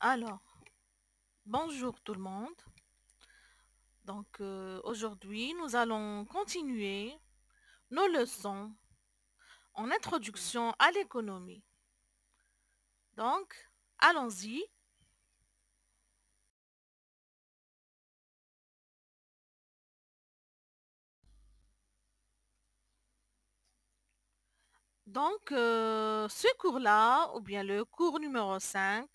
Alors, bonjour tout le monde. Aujourd'hui, nous allons continuer nos leçons en introduction à l'économie. Donc, allons-y. Ce cours-là, ou bien le cours numéro 5,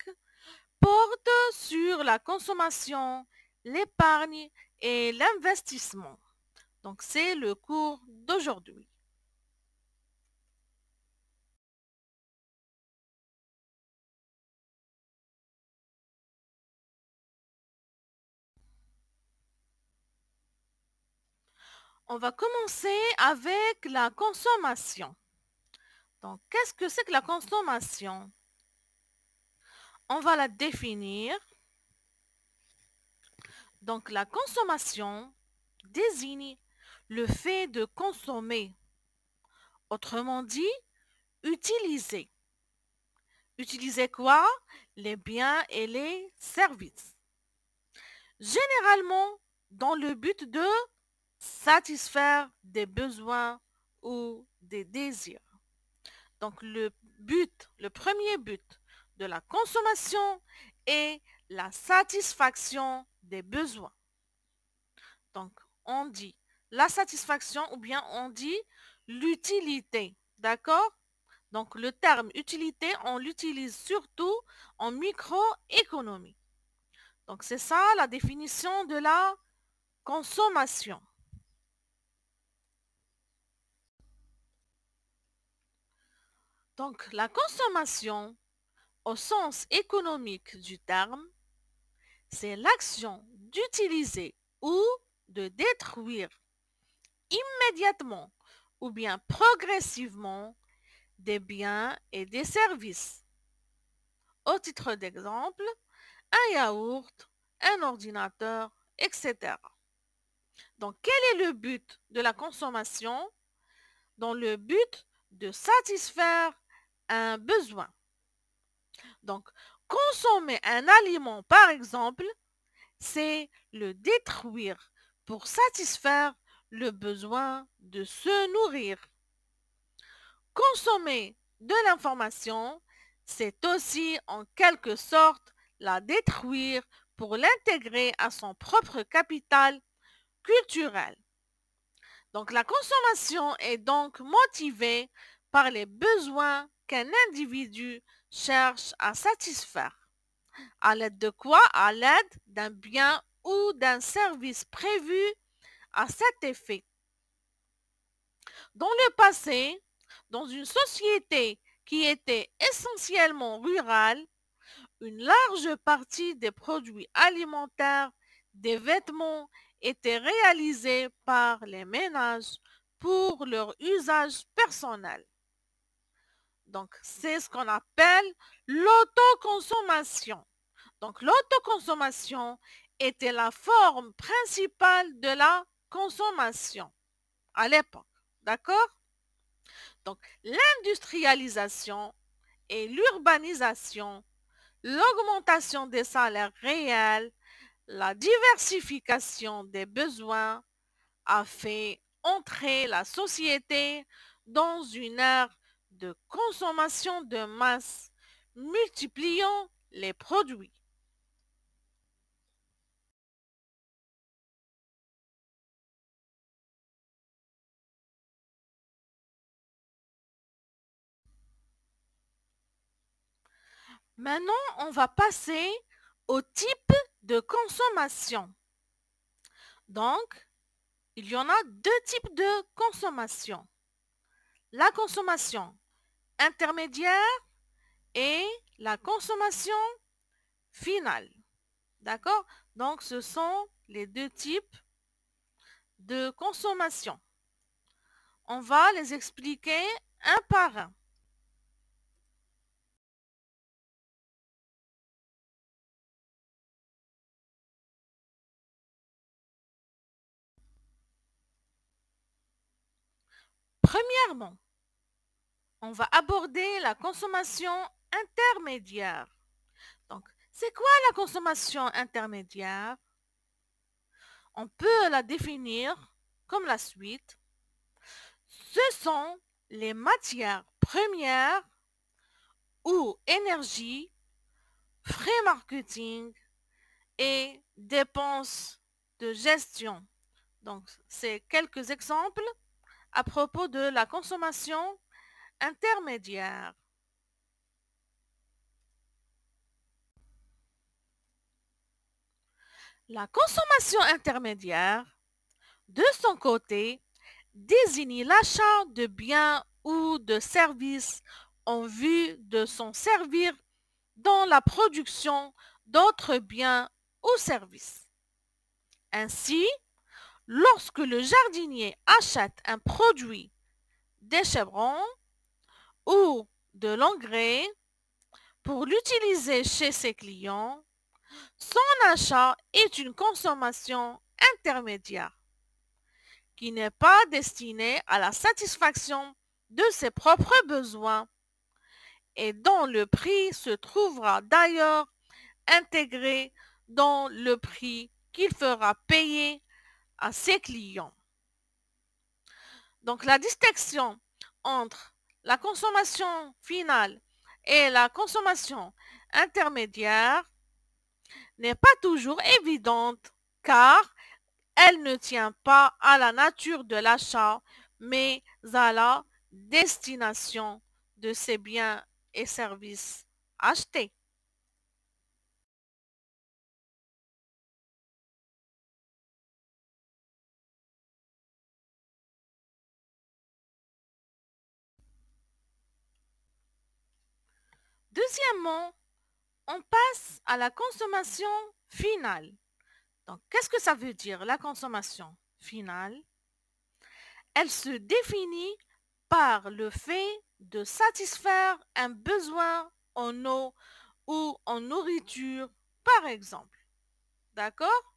porte sur la consommation, l'épargne et l'investissement. Donc, c'est le cours d'aujourd'hui. On va commencer avec la consommation. Donc, qu'est-ce que c'est que la consommation? On va la définir. Donc, la consommation désigne le fait de consommer. Autrement dit, utiliser. Utiliser quoi? Les biens et les services. Généralement, dans le but de satisfaire des besoins ou des désirs. Donc, le premier but de la consommation est la satisfaction des besoins. Donc, on dit la satisfaction ou bien on dit l'utilité. D'accord? Donc, le terme utilité, on l'utilise surtout en microéconomie. Donc, c'est ça la définition de la consommation. Donc, la consommation, au sens économique du terme, c'est l'action d'utiliser ou de détruire immédiatement ou bien progressivement des biens et des services. Au titre d'exemple, un yaourt, un ordinateur, etc. Donc, quel est le but de la consommation? Dans le but de satisfaire un besoin. Donc, consommer un aliment, par exemple, c'est le détruire pour satisfaire le besoin de se nourrir. Consommer de l'information, c'est aussi en quelque sorte la détruire pour l'intégrer à son propre capital culturel. Donc la consommation est donc motivée par les besoins qu'un individu cherche à satisfaire. À l'aide de quoi? À l'aide d'un bien ou d'un service prévu à cet effet. Dans le passé, dans une société qui était essentiellement rurale, une large partie des produits alimentaires, des vêtements étaient réalisés par les ménages pour leur usage personnel. Donc, c'est ce qu'on appelle l'autoconsommation. Donc, l'autoconsommation était la forme principale de la consommation à l'époque. D'accord? Donc, l'industrialisation et l'urbanisation, l'augmentation des salaires réels, la diversification des besoins a fait entrer la société dans une ère de consommation de masse, multipliant les produits. Maintenant, on va passer au type de consommation. Donc, il y en a deux types de consommation. La consommation intermédiaire et la consommation finale. D'accord? Donc, ce sont les deux types de consommation. On va les expliquer un par un. Premièrement, on va aborder la consommation intermédiaire. Donc, C'est quoi la consommation intermédiaire? On peut la définir comme la suite. Ce sont les matières premières ou énergie, frais marketing et dépenses de gestion. Donc, c'est quelques exemples à propos de la consommation intermédiaire. La consommation intermédiaire, de son côté, désigne l'achat de biens ou de services en vue de s'en servir dans la production d'autres biens ou services. Ainsi, lorsque le jardinier achète un produit des chevrons ou de l'engrais pour l'utiliser chez ses clients, son achat est une consommation intermédiaire qui n'est pas destinée à la satisfaction de ses propres besoins et dont le prix se trouvera d'ailleurs intégré dans le prix qu'il fera payer à ses clients. Donc la distinction entre la consommation finale et la consommation intermédiaire n'est pas toujours évidente car elle ne tient pas à la nature de l'achat mais à la destination de ces biens et services achetés. Deuxièmement, on passe à la consommation finale. Donc, qu'est-ce que ça veut dire la consommation finale? Elle se définit par le fait de satisfaire un besoin en eau ou en nourriture, par exemple. D'accord?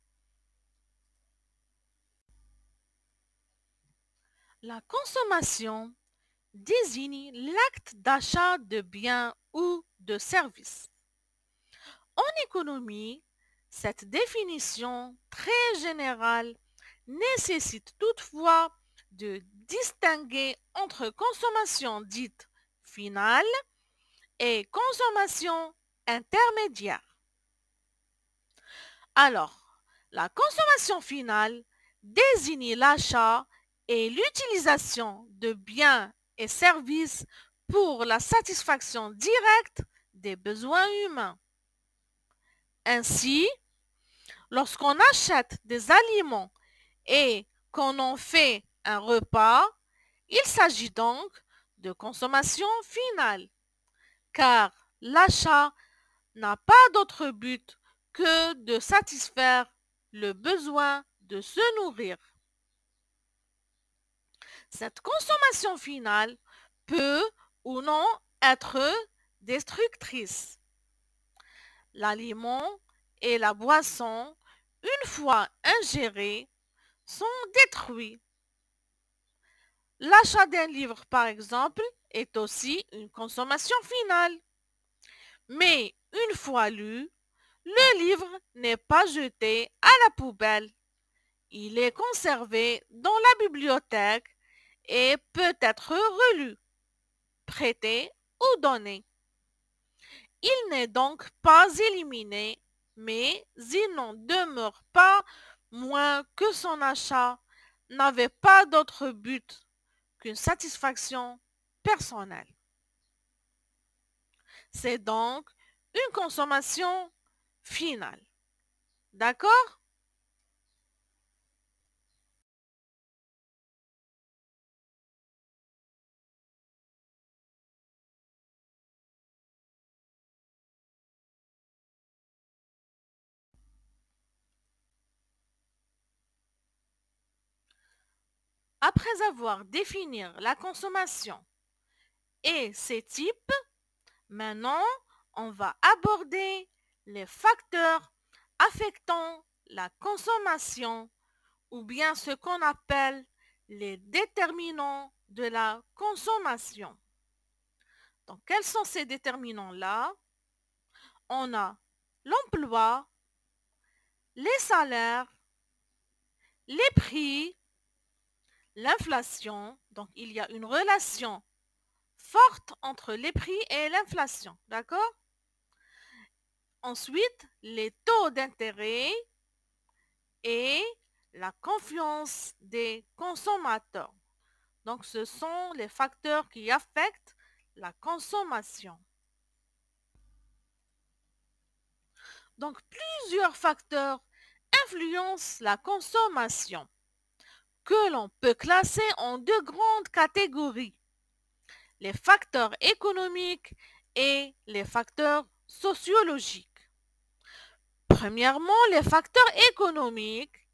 La consommation désigne l'acte d'achat de biens ou de services. En économie, cette définition très générale nécessite toutefois de distinguer entre consommation dite finale et consommation intermédiaire. Alors, la consommation finale désigne l'achat et l'utilisation de biens et services pour la satisfaction directe des besoins humains. Ainsi, lorsqu'on achète des aliments et qu'on en fait un repas, il s'agit donc de consommation finale, car l'achat n'a pas d'autre but que de satisfaire le besoin de se nourrir. Cette consommation finale peut ou non être destructrice. L'aliment et la boisson, une fois ingérés, sont détruits. L'achat d'un livre, par exemple, est aussi une consommation finale. Mais une fois lu, le livre n'est pas jeté à la poubelle. Il est conservé dans la bibliothèque et peut être relu, prêté ou donné. Il n'est donc pas éliminé, mais il n'en demeure pas moins que son achat n'avait pas d'autre but qu'une satisfaction personnelle. C'est donc une consommation finale. D'accord? Après avoir défini la consommation et ses types, maintenant on va aborder les facteurs affectant la consommation ou bien ce qu'on appelle les déterminants de la consommation. Donc, quels sont ces déterminants-là? On a l'emploi, les salaires, les prix, l'inflation. Donc, il y a une relation forte entre les prix et l'inflation. D'accord? Ensuite, les taux d'intérêt et la confiance des consommateurs. Donc, ce sont les facteurs qui affectent la consommation. Donc, plusieurs facteurs influencent la consommation, que l'on peut classer en deux grandes catégories: les facteurs économiques et les facteurs sociologiques. Premièrement, les facteurs économiques.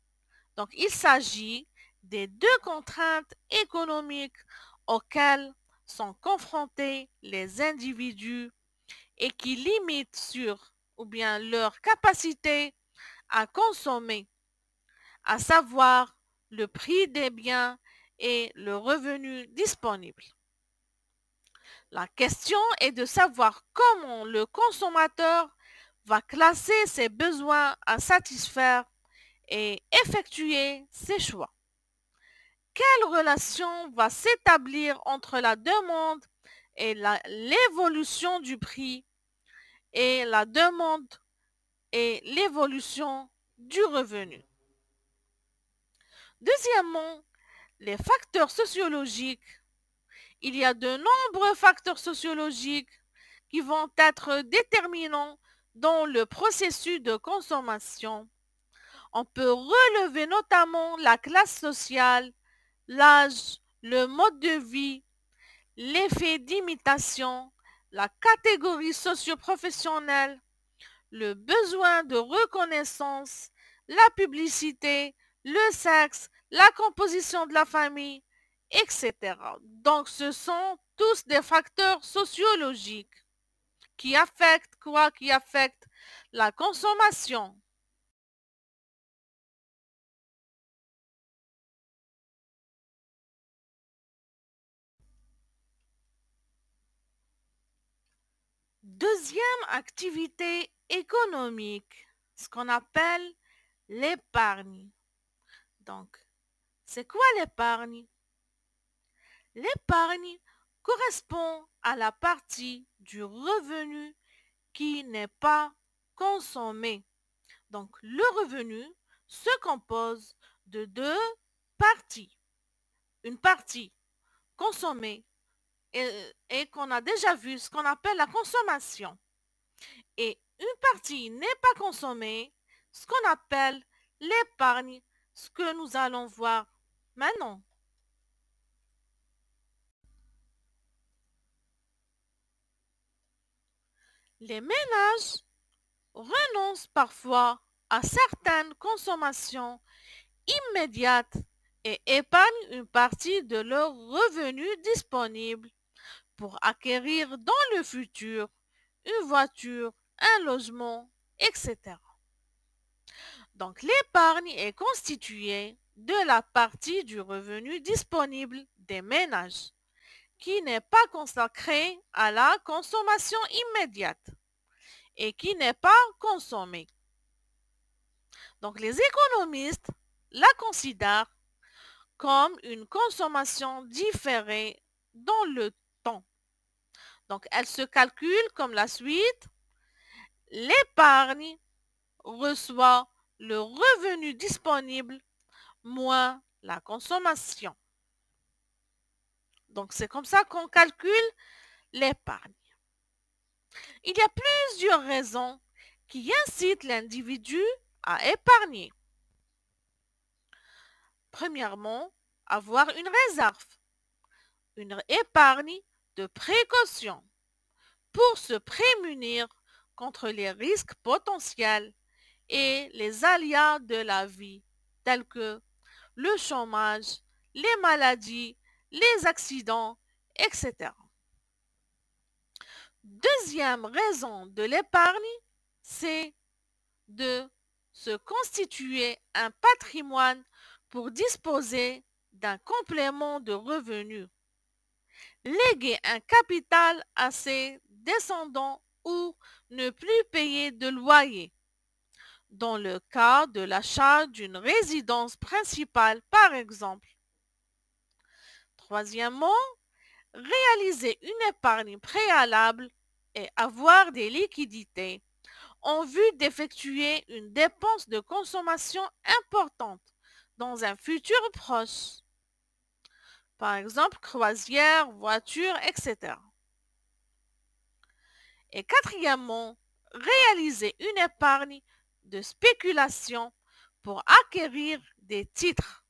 Donc, il s'agit des deux contraintes économiques auxquelles sont confrontés les individus et qui limitent sur ou bien leur capacité à consommer, à savoir le prix des biens et le revenu disponible. La question est de savoir comment le consommateur va classer ses besoins à satisfaire et effectuer ses choix. Quelle relation va s'établir entre la demande et l'évolution du prix et la demande et l'évolution du revenu? Deuxièmement, les facteurs sociologiques. Il y a de nombreux facteurs sociologiques qui vont être déterminants dans le processus de consommation. On peut relever notamment la classe sociale, l'âge, le mode de vie, l'effet d'imitation, la catégorie socio-professionnelle, le besoin de reconnaissance, la publicité, le sexe, la composition de la famille, etc. Donc, ce sont tous des facteurs sociologiques qui affectent quoi? Qui affectent la consommation. Deuxième activité économique, ce qu'on appelle l'épargne. Donc, c'est quoi l'épargne? L'épargne correspond à la partie du revenu qui n'est pas consommé. Donc, le revenu se compose de deux parties. Une partie consommée et qu'on a déjà vu, ce qu'on appelle la consommation. Et une partie n'est pas consommée, ce qu'on appelle l'épargne, ce que nous allons voir maintenant. Les ménages renoncent parfois à certaines consommations immédiates et épargnent une partie de leurs revenus disponibles pour acquérir dans le futur une voiture, un logement, etc. Donc l'épargne est constituée de la partie du revenu disponible des ménages qui n'est pas consacrée à la consommation immédiate et qui n'est pas consommée. Donc les économistes la considèrent comme une consommation différée dans le temps. Donc elle se calcule comme la suite. L'épargne reçoit le revenu disponible moins la consommation. Donc c'est comme ça qu'on calcule l'épargne. Il y a plusieurs raisons qui incitent l'individu à épargner. Premièrement, avoir une réserve, une épargne de précaution pour se prémunir contre les risques potentiels et les aléas de la vie, tels que le chômage, les maladies, les accidents, etc. Deuxième raison de l'épargne, c'est de se constituer un patrimoine pour disposer d'un complément de revenus. Léguer un capital à ses descendants ou ne plus payer de loyer, dans le cas de l'achat d'une résidence principale par exemple. Troisièmement, réaliser une épargne préalable et avoir des liquidités en vue d'effectuer une dépense de consommation importante dans un futur proche. Par exemple, croisière, voiture, etc. Et quatrièmement, réaliser une épargne de spéculation pour acquérir des titres,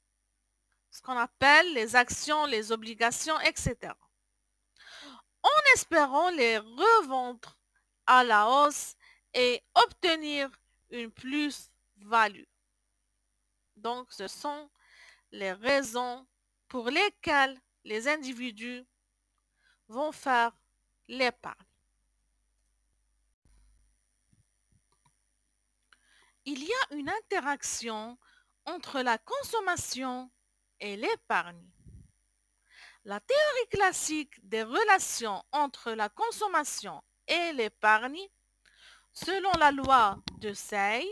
ce qu'on appelle les actions, les obligations, etc. En espérant les revendre à la hausse et obtenir une plus-value. Donc, ce sont les raisons pour lesquelles les individus vont faire l'épargne. Il y a une interaction entre la consommation et l'épargne. La théorie classique des relations entre la consommation et l'épargne, selon la loi de Say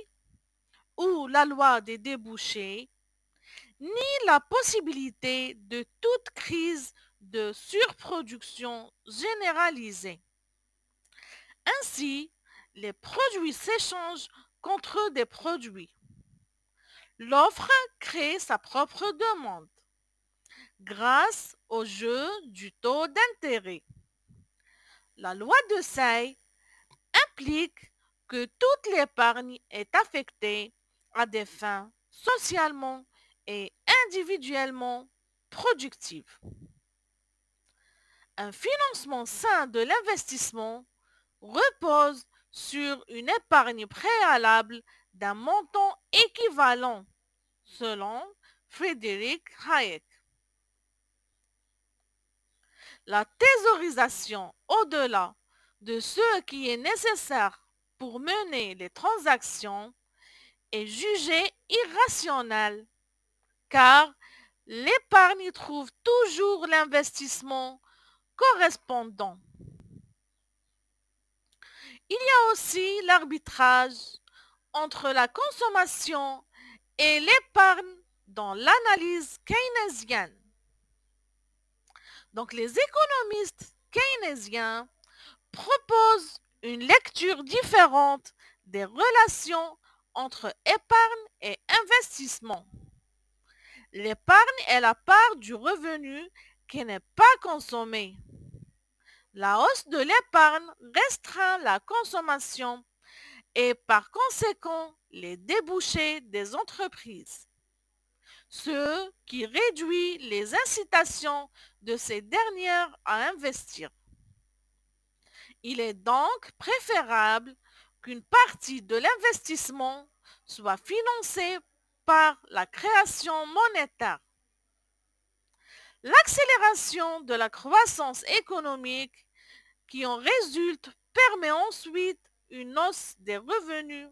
ou la loi des débouchés, nie la possibilité de toute crise de surproduction généralisée. Ainsi, les produits s'échangent contre des produits. L'offre crée sa propre demande grâce au jeu du taux d'intérêt. La loi de Say implique que toute l'épargne est affectée à des fins socialement et individuellement productives. Un financement sain de l'investissement repose sur une épargne préalable d'un montant équivalent, selon Frédéric Hayek. La thésaurisation au-delà de ce qui est nécessaire pour mener les transactions est jugée irrationnelle, car l'épargne trouve toujours l'investissement correspondant. Il y a aussi l'arbitrage entre la consommation et l'épargne dans l'analyse keynésienne. Donc les économistes keynésiens proposent une lecture différente des relations entre épargne et investissement. L'épargne est la part du revenu qui n'est pas consommée. La hausse de l'épargne restreint la consommation et par conséquent les débouchés des entreprises, ce qui réduit les incitations de ces dernières à investir. Il est donc préférable qu'une partie de l'investissement soit financée par la création monétaire. L'accélération de la croissance économique qui en résulte permet ensuite une hausse des revenus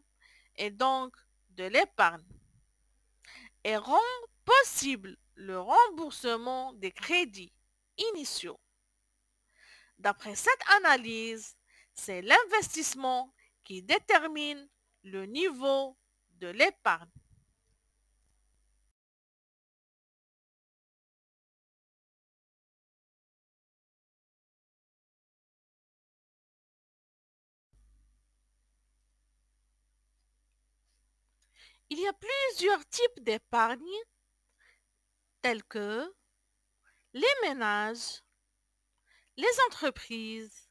et donc de l'épargne et rend possible le remboursement des crédits initiaux. D'après cette analyse, c'est l'investissement qui détermine le niveau de l'épargne. Il y a plusieurs types d'épargne tels que les ménages, les entreprises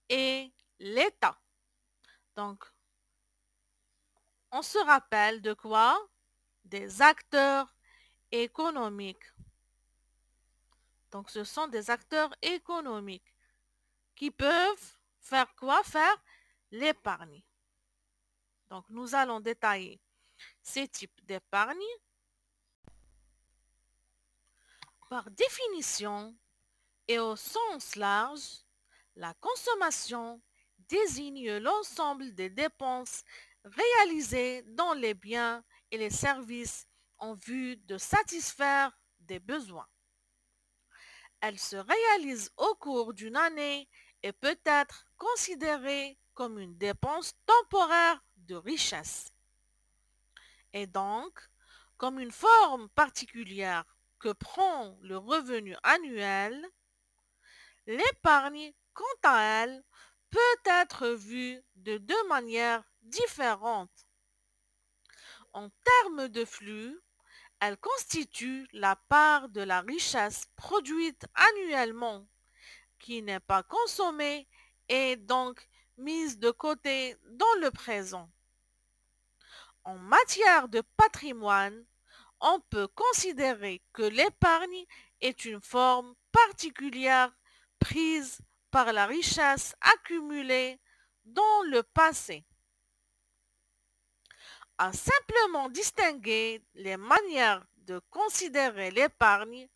et l'État. Donc, on se rappelle de quoi? Des acteurs économiques. Donc, ce sont des acteurs économiques qui peuvent faire quoi? Faire l'épargne. Donc, nous allons détailler ces types d'épargne. Par définition et au sens large, la consommation désigne l'ensemble des dépenses réalisées dans les biens et les services en vue de satisfaire des besoins. Elle se réalise au cours d'une année et peut être considérée comme une dépense temporaire de richesse et donc comme une forme particulière que prend le revenu annuel. L'épargne, quant à elle, peut être vue de deux manières différentes. En termes de flux, elle constitue la part de la richesse produite annuellement qui n'est pas consommée et donc mise de côté dans le présent. En matière de patrimoine, on peut considérer que l'épargne est une forme particulière prise par la richesse accumulée dans le passé. À simplement distinguer les manières de considérer l'épargne,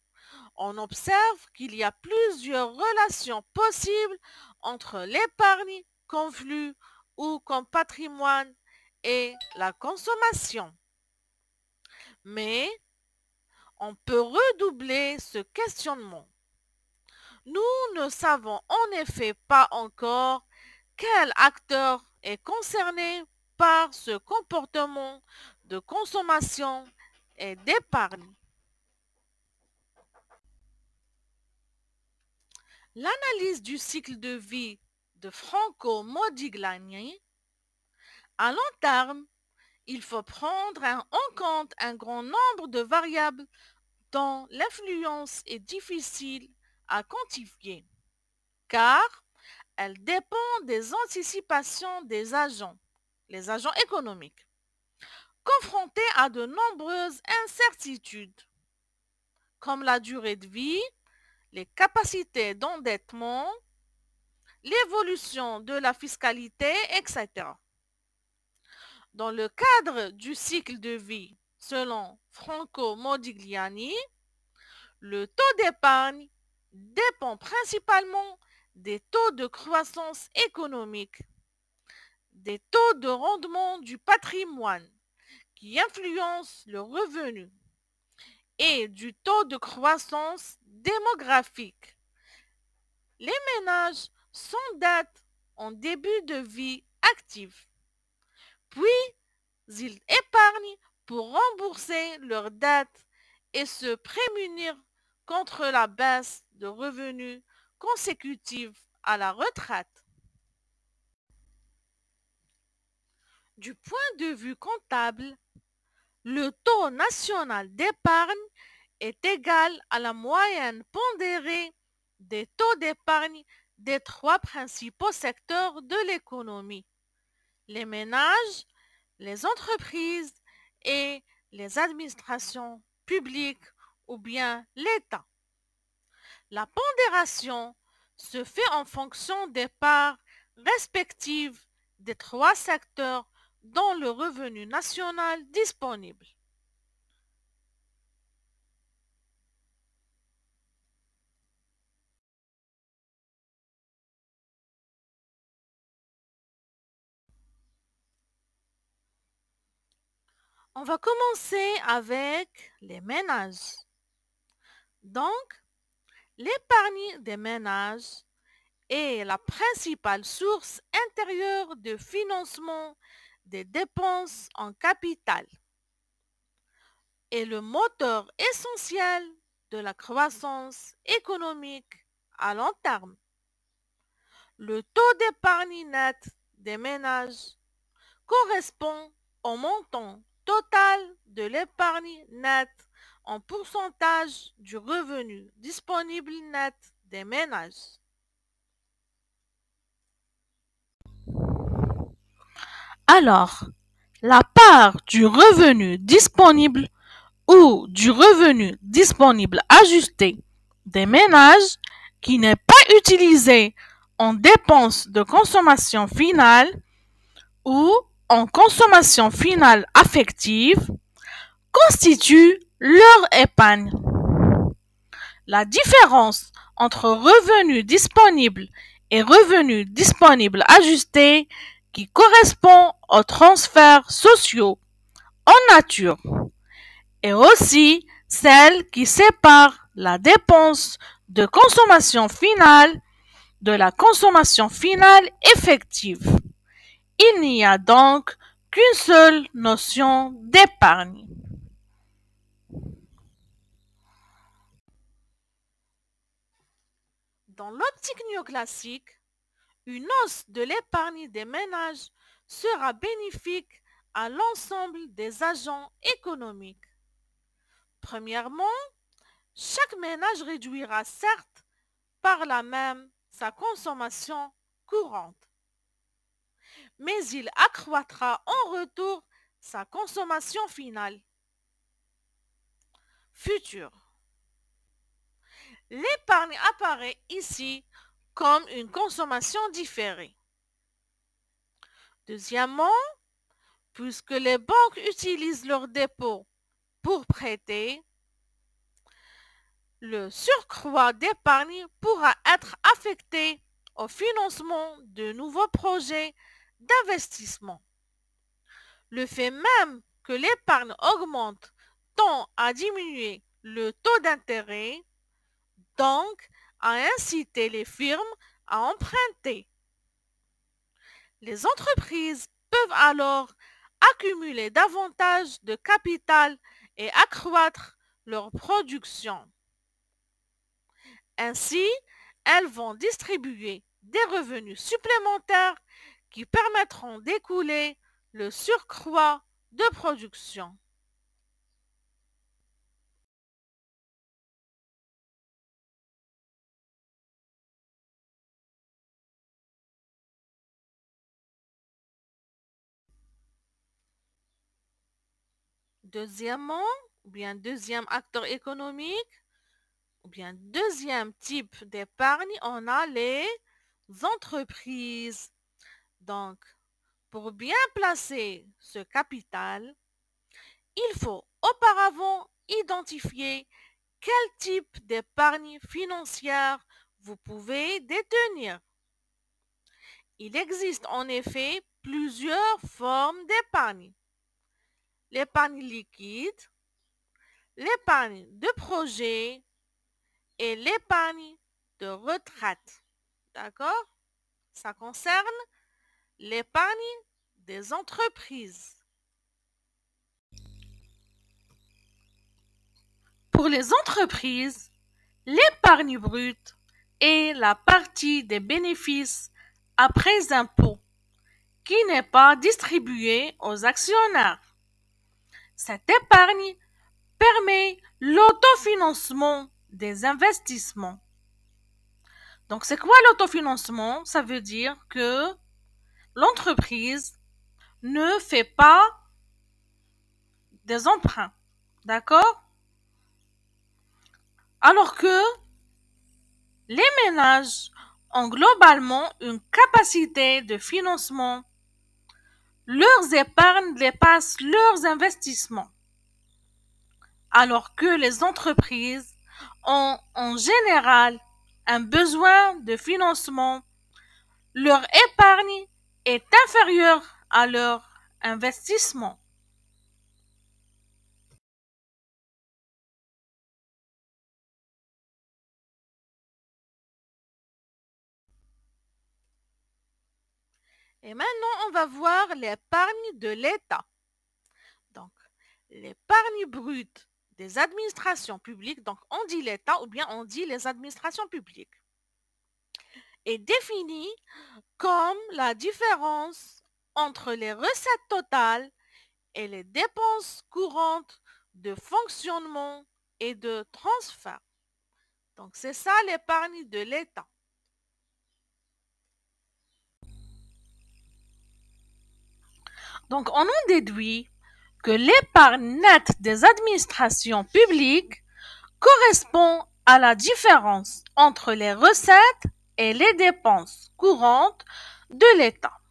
on observe qu'il y a plusieurs relations possibles entre l'épargne comme flux ou comme patrimoine et la consommation. Mais on peut redoubler ce questionnement. Nous ne savons en effet pas encore quel acteur est concerné par ce comportement de consommation et d'épargne. L'analyse du cycle de vie de Franco Modigliani, à long terme, il faut prendre en compte un grand nombre de variables dont l'influence est difficile à quantifier, car elle dépend des anticipations des agents, les agents économiques, confrontés à de nombreuses incertitudes, comme la durée de vie, les capacités d'endettement, l'évolution de la fiscalité, etc. Dans le cadre du cycle de vie, selon Franco Modigliani, le taux d'épargne dépend principalement des taux de croissance économique, des taux de rendement du patrimoine qui influencent le revenu et du taux de croissance démographique. Les ménages s'endettent en début de vie active, puis ils épargnent pour rembourser leurs dettes et se prémunir contre la baisse de revenus consécutive à la retraite. Du point de vue comptable, le taux national d'épargne est égal à la moyenne pondérée des taux d'épargne des trois principaux secteurs de l'économie: les ménages, les entreprises et les administrations publiques ou bien l'État. La pondération se fait en fonction des parts respectives des trois secteurs dans le revenu national disponible. On va commencer avec les ménages. Donc, l'épargne des ménages est la principale source intérieure de financement des dépenses en capital et le moteur essentiel de la croissance économique à long terme. Le taux d'épargne net des ménages correspond au montant total de l'épargne nette en pourcentage du revenu disponible net des ménages. Alors, la part du revenu disponible ou du revenu disponible ajusté des ménages qui n'est pas utilisé en dépenses de consommation finale ou en consommation finale affective constitue leur épargne. La différence entre revenus disponibles et revenus disponibles ajustés qui correspond aux transferts sociaux en nature et aussi celle qui sépare la dépense de consommation finale de la consommation finale effective. Il n'y a donc qu'une seule notion d'épargne. Dans l'optique néoclassique, une hausse de l'épargne des ménages sera bénéfique à l'ensemble des agents économiques. Premièrement, chaque ménage réduira certes par là même sa consommation courante, mais il accroîtra en retour sa consommation finale future. L'épargne apparaît ici comme une consommation différée. Deuxièmement, puisque les banques utilisent leurs dépôts pour prêter, le surcroît d'épargne pourra être affecté au financement de nouveaux projets d'investissement. Le fait même que l'épargne augmente tend à diminuer le taux d'intérêt, donc à inciter les firmes à emprunter. Les entreprises peuvent alors accumuler davantage de capital et accroître leur production. Ainsi, elles vont distribuer des revenus supplémentaires qui permettront d'écouler le surcroît de production. Deuxièmement, deuxième acteur économique, deuxième type d'épargne, on a les entreprises. Donc, pour bien placer ce capital, il faut auparavant identifier quel type d'épargne financière vous pouvez détenir. Il existe en effet plusieurs formes d'épargne. L'épargne liquide, l'épargne de projet et l'épargne de retraite. D'accord? Ça concerne l'épargne des entreprises. Pour les entreprises, l'épargne brute est la partie des bénéfices après impôt qui n'est pas distribuée aux actionnaires. Cette épargne permet l'autofinancement des investissements. Donc, c'est quoi l'autofinancement? Ça veut dire que l'entreprise ne fait pas des emprunts. D'accord? Alors que les ménages ont globalement une capacité de financement. Leurs épargnes dépassent leurs investissements. Alors que les entreprises ont en général un besoin de financement, leur épargne est inférieure à leur investissement. Et maintenant, on va voir l'épargne de l'État. Donc, l'épargne brute des administrations publiques, donc on dit l'État ou bien on dit les administrations publiques, est définie comme la différence entre les recettes totales et les dépenses courantes de fonctionnement et de transfert. Donc, c'est ça l'épargne de l'État. Donc, on en déduit que l'épargne nette des administrations publiques correspond à la différence entre les recettes et les dépenses courantes de l'État.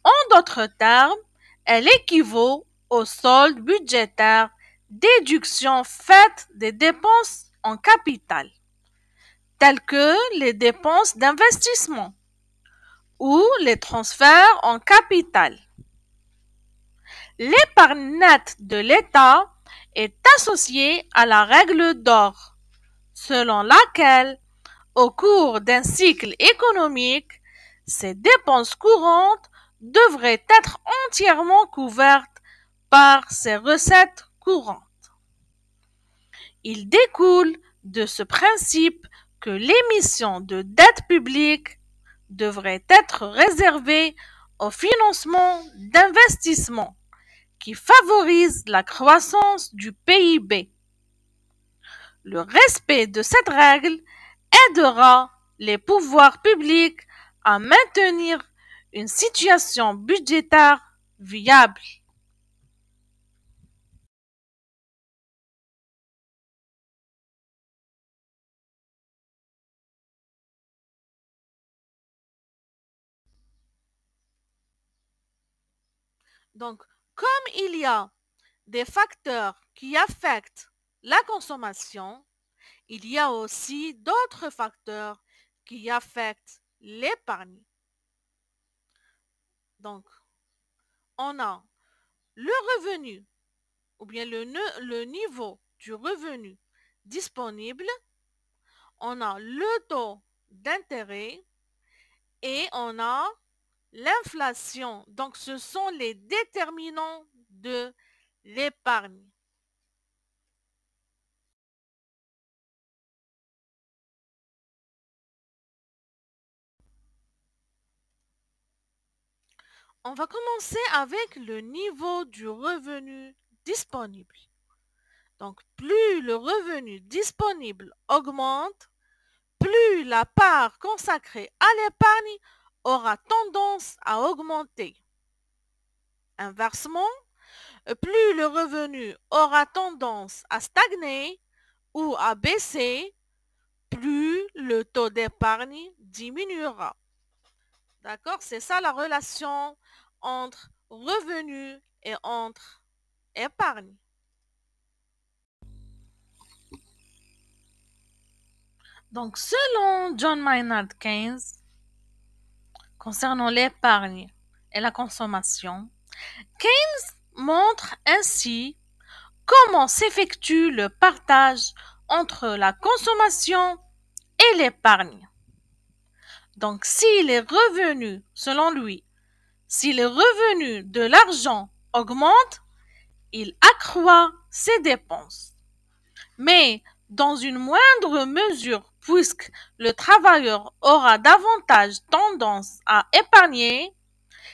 En d'autres termes, elle équivaut au solde budgétaire déduction faite des dépenses en capital, telles que les dépenses d'investissement ou les transferts en capital. L'épargne nette de l'État est associée à la règle d'or, selon laquelle Au cours d'un cycle économique, ces dépenses courantes devraient être entièrement couvertes par ces recettes courantes. Il découle de ce principe que l'émission de dette publique devrait être réservée au financement d'investissements qui favorisent la croissance du PIB. Le respect de cette règle aidera les pouvoirs publics à maintenir une situation budgétaire viable. Donc, comme il y a des facteurs qui affectent la consommation, il y a aussi d'autres facteurs qui affectent l'épargne. Donc, on a le revenu ou bien le niveau du revenu disponible, on a le taux d'intérêt et on a l'inflation. Donc, ce sont les déterminants de l'épargne. On va commencer avec le niveau du revenu disponible. Donc, plus le revenu disponible augmente, plus la part consacrée à l'épargne aura tendance à augmenter. Inversement, plus le revenu aura tendance à stagner ou à baisser, plus le taux d'épargne diminuera. D'accord? C'est ça la relation entre revenu et entre épargne. Donc, selon John Maynard Keynes, concernant l'épargne et la consommation, Keynes montre ainsi comment s'effectue le partage entre la consommation et l'épargne. Donc, si les revenus, selon lui, si les revenus de l'argent augmentent, il accroît ses dépenses. Mais dans une moindre mesure, puisque le travailleur aura davantage tendance à épargner,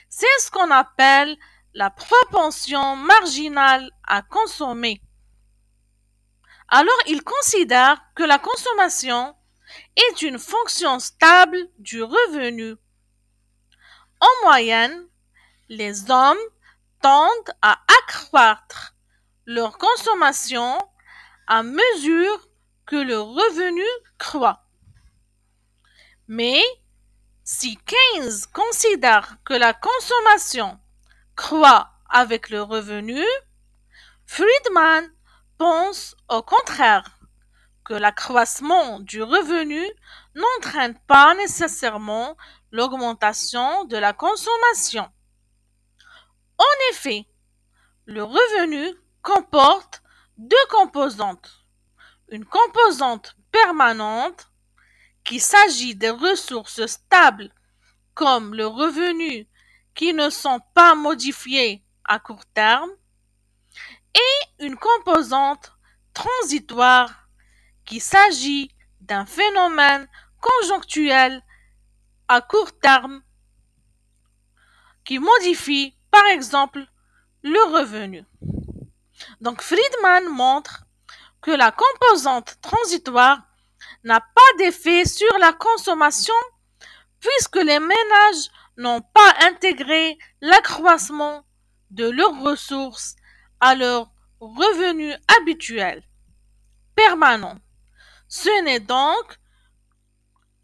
c'est ce qu'on appelle la propension marginale à consommer. Alors il considère que la consommation est une fonction stable du revenu. En moyenne, les hommes tendent à accroître leur consommation à mesure que le revenu croît. Mais si Keynes considère que la consommation croît avec le revenu, Friedman pense au contraire que l'accroissement du revenu n'entraîne pas nécessairement l'augmentation de la consommation. En effet, le revenu comporte deux composantes. Une composante permanente, qu'il s'agit des ressources stables comme le revenu qui ne sont pas modifiées à court terme, et une composante transitoire, qu'il s'agit d'un phénomène conjonctuel à court terme qui modifie par exemple le revenu. Donc Friedman montre que la composante transitoire n'a pas d'effet sur la consommation puisque les ménages n'ont pas intégré l'accroissement de leurs ressources à leur revenu habituel, permanent. Ce n'est donc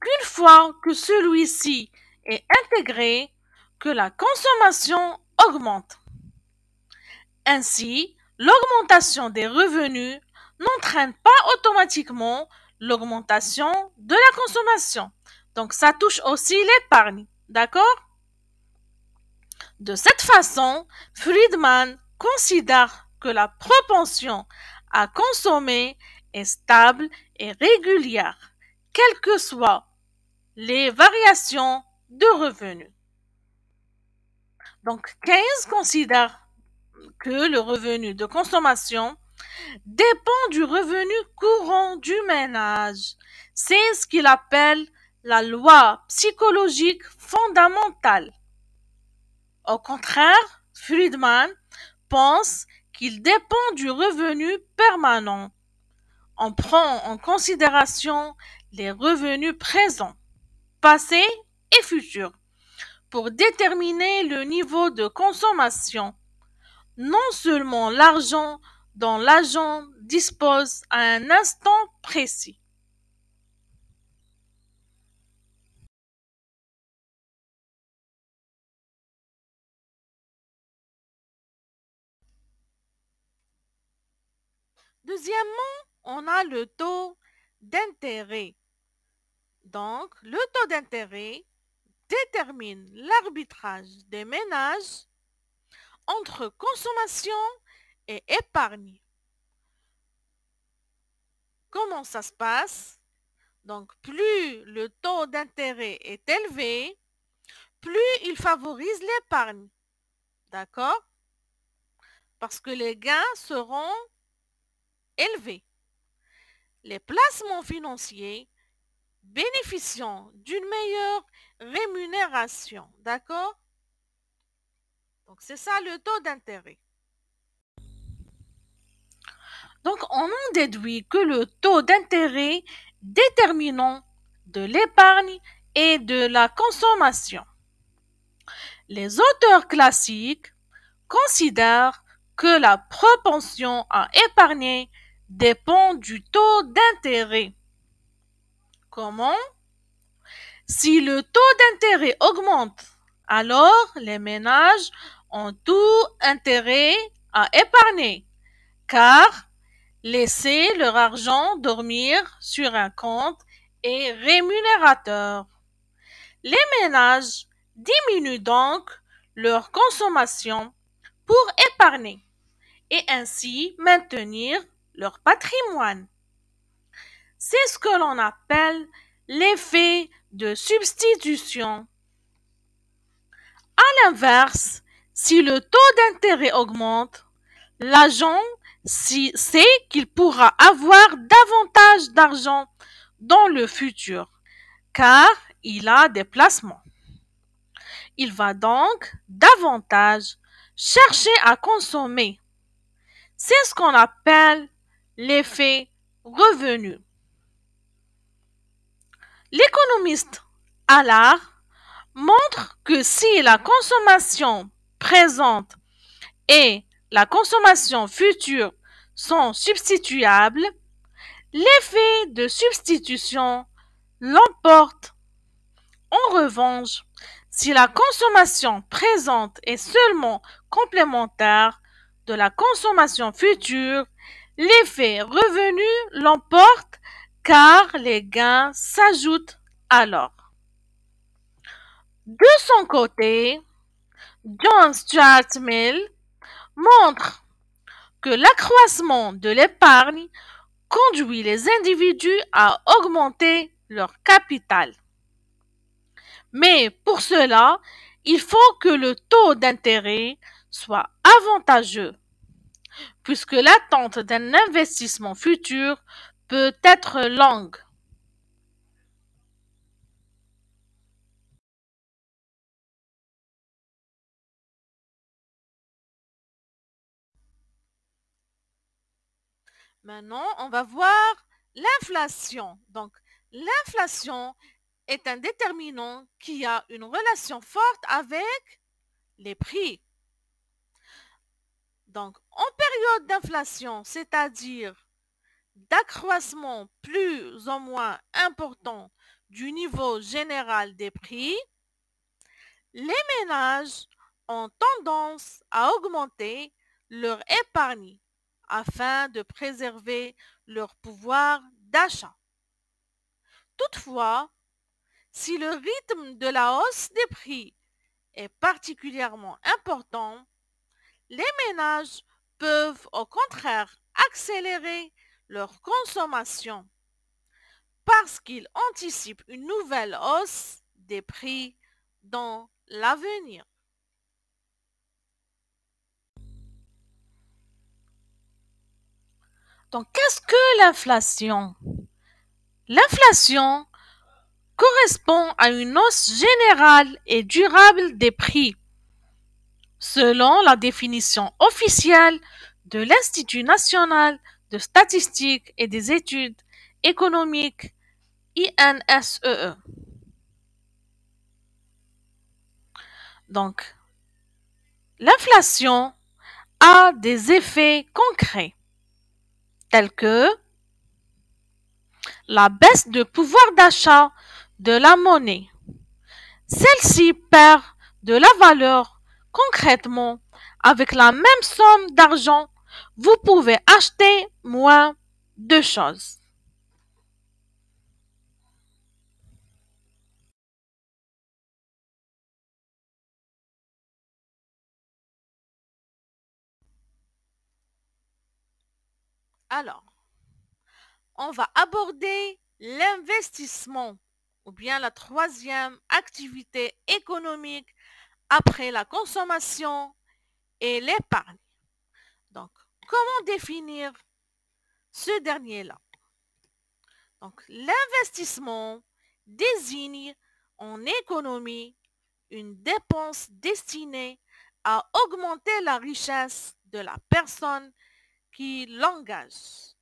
qu'une fois que celui-ci est intégré que la consommation augmente. Ainsi, l'augmentation des revenus n'entraîne pas automatiquement l'augmentation de la consommation. Donc, ça touche aussi l'épargne. D'accord? De cette façon, Friedman considère que la propension à consommer est stable et régulière, quelles que soient les variations de revenus. Donc, Keynes considère que le revenu de consommation dépend du revenu courant du ménage. C'est ce qu'il appelle la loi psychologique fondamentale. Au contraire, Friedman pense qu'il dépend du revenu permanent. On prend en considération les revenus présents, passés et futurs pour déterminer le niveau de consommation. Non seulement l'argent dont l'agent dispose à un instant précis. Deuxièmement, on a le taux d'intérêt. Donc, le taux d'intérêt détermine l'arbitrage des ménages entre consommation et épargne. Comment ça se passe? Donc, plus le taux d'intérêt est élevé, plus il favorise l'épargne. D'accord? Parce que les gains seront élevés. Les placements financiers bénéficiant d'une meilleure rémunération. D'accord? Donc, c'est ça le taux d'intérêt. Donc, on en déduit que le taux d'intérêt déterminant de l'épargne et de la consommation. Les auteurs classiques considèrent que la propension à épargner dépend du taux d'intérêt. Comment? Si le taux d'intérêt augmente, alors les ménages ont tout intérêt à épargner, car laisser leur argent dormir sur un compte est rémunérateur. Les ménages diminuent donc leur consommation pour épargner et ainsi maintenir leur patrimoine. C'est ce que l'on appelle l'effet de substitution. À l'inverse, si le taux d'intérêt augmente, l'agent sait qu'il pourra avoir davantage d'argent dans le futur, car il a des placements. Il va donc davantage chercher à consommer. C'est ce qu'on appelle l'effet revenu. L'économiste Allard montre que si la consommation présente et la consommation future sont substituables, l'effet de substitution l'emporte. En revanche, si la consommation présente est seulement complémentaire de la consommation future, l'effet revenu l'emporte car les gains s'ajoutent alors. De son côté, John Stuart Mill montre que l'accroissement de l'épargne conduit les individus à augmenter leur capital. Mais pour cela, il faut que le taux d'intérêt soit avantageux, puisque l'attente d'un investissement futur peut être longue. Maintenant, on va voir l'inflation. Donc, l'inflation est un déterminant qui a une relation forte avec les prix. Donc, en période d'inflation, c'est-à-dire d'accroissement plus ou moins important du niveau général des prix, les ménages ont tendance à augmenter leur épargne afin de préserver leur pouvoir d'achat. Toutefois, si le rythme de la hausse des prix est particulièrement important, les ménages peuvent au contraire accélérer leur consommation. parce qu'il anticipe une nouvelle hausse des prix dans l'avenir. Donc, qu'est-ce que l'inflation? L'inflation correspond à une hausse générale et durable des prix, selon la définition officielle de l'Institut national de statistique et des études économiques INSEE. Donc, l'inflation a des effets concrets tels que la baisse de pouvoir d'achat de la monnaie. Celle-ci perd de la valeur concrètement. Avec la même somme d'argent, vous pouvez acheter moins de choses. Alors, on va aborder l'investissement ou bien la troisième activité économique après la consommation et l'épargne. Donc, comment définir ce dernier-là? Donc, l'investissement désigne en économie une dépense destinée à augmenter la richesse de la personne qui l'engage.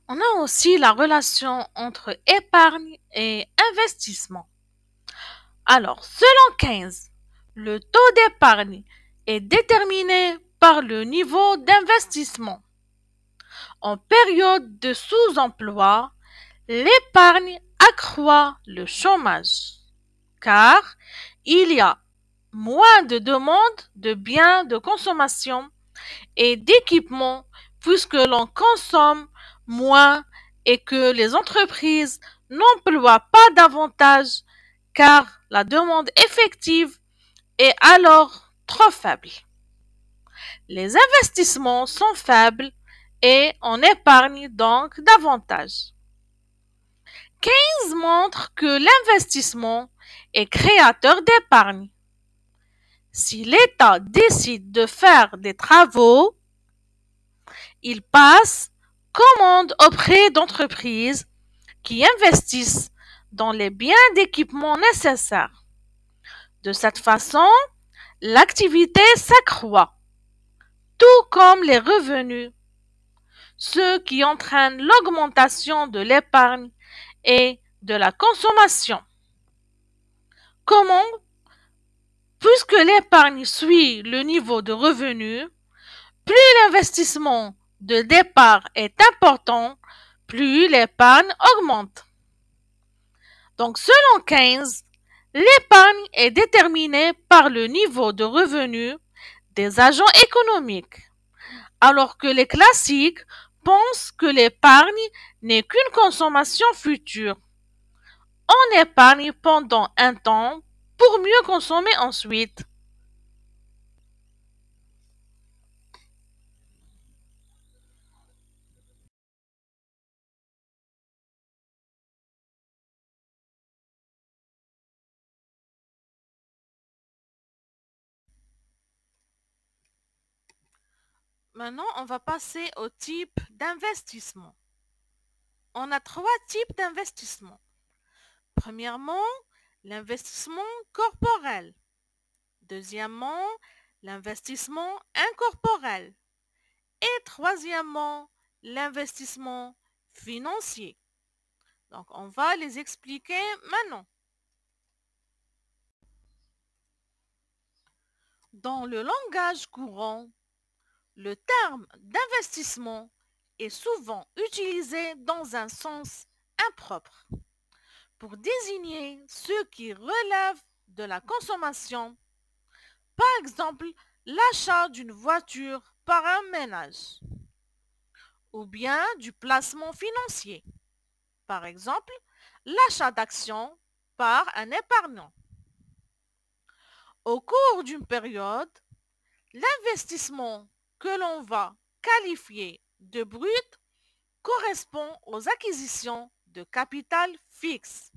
On a aussi la relation entre épargne et investissement. Alors, selon Keynes, le taux d'épargne est déterminé par le niveau d'investissement. En période de sous-emploi, l'épargne accroît le chômage, car il y a moins de demandes de biens de consommation et d'équipements puisque l'on consomme moins et que les entreprises n'emploient pas davantage car la demande effective est alors trop faible. Les investissements sont faibles et on épargne donc davantage. Keynes montre que l'investissement est créateur d'épargne. Si l'État décide de faire des travaux, il passe commande auprès d'entreprises qui investissent dans les biens d'équipement nécessaires. De cette façon, l'activité s'accroît, tout comme les revenus, ce qui entraîne l'augmentation de l'épargne et de la consommation. Comment? Puisque l'épargne suit le niveau de revenu, plus l'investissement de départ est important, plus l'épargne augmente. Donc, selon Keynes, l'épargne est déterminée par le niveau de revenu des agents économiques, alors que les classiques pensent que l'épargne n'est qu'une consommation future. On épargne pendant un temps pour mieux consommer ensuite. Maintenant, on va passer au type d'investissement. On a trois types d'investissement. Premièrement, l'investissement corporel. Deuxièmement, l'investissement incorporel. Et troisièmement, l'investissement financier. Donc, on va les expliquer maintenant. Dans le langage courant, le terme d'investissement est souvent utilisé dans un sens impropre pour désigner ce qui relève de la consommation, par exemple l'achat d'une voiture par un ménage, ou bien du placement financier, par exemple l'achat d'actions par un épargnant. Au cours d'une période, l'investissement que l'on va qualifié de brut correspond aux acquisitions de capital fixe,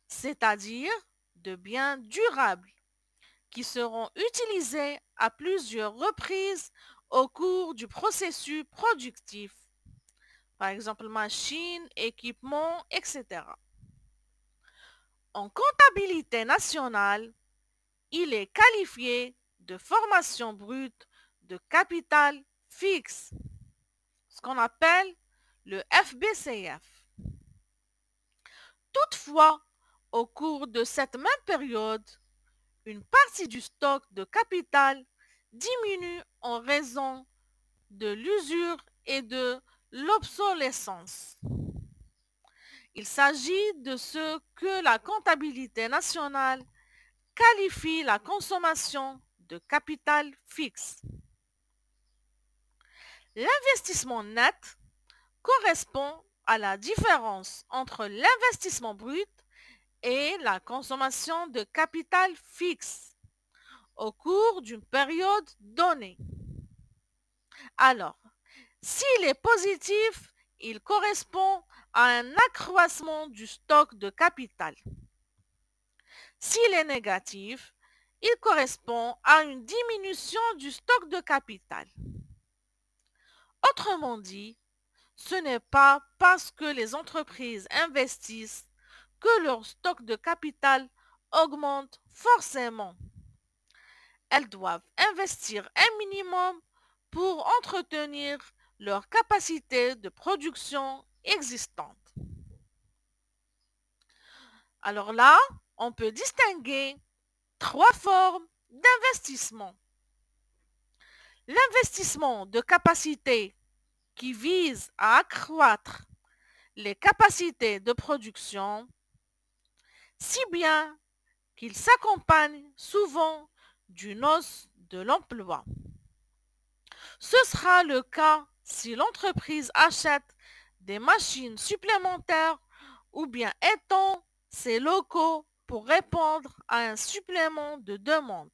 c'est-à-dire de biens durables qui seront utilisés à plusieurs reprises au cours du processus productif, par exemple machines, équipements, etc. En comptabilité nationale, il est qualifié de formation brute de capital fixe, ce qu'on appelle le FBCF. Toutefois, au cours de cette même période, une partie du stock de capital diminue en raison de l'usure et de l'obsolescence. Il s'agit de ce que la comptabilité nationale qualifie la consommation de capital fixe. L'investissement net correspond à la différence entre l'investissement brut et la consommation de capital fixe au cours d'une période donnée. Alors, s'il est positif, il correspond à un accroissement du stock de capital. S'il est négatif, il correspond à une diminution du stock de capital. Autrement dit, ce n'est pas parce que les entreprises investissent que leur stock de capital augmente forcément. Elles doivent investir un minimum pour entretenir leur capacité de production existante. Alors là, on peut distinguer trois formes d'investissement. L'investissement de capacité qui vise à accroître les capacités de production, si bien qu'il s'accompagne souvent d'une hausse de l'emploi. Ce sera le cas si l'entreprise achète des machines supplémentaires ou bien étend ses locaux pour répondre à un supplément de demande.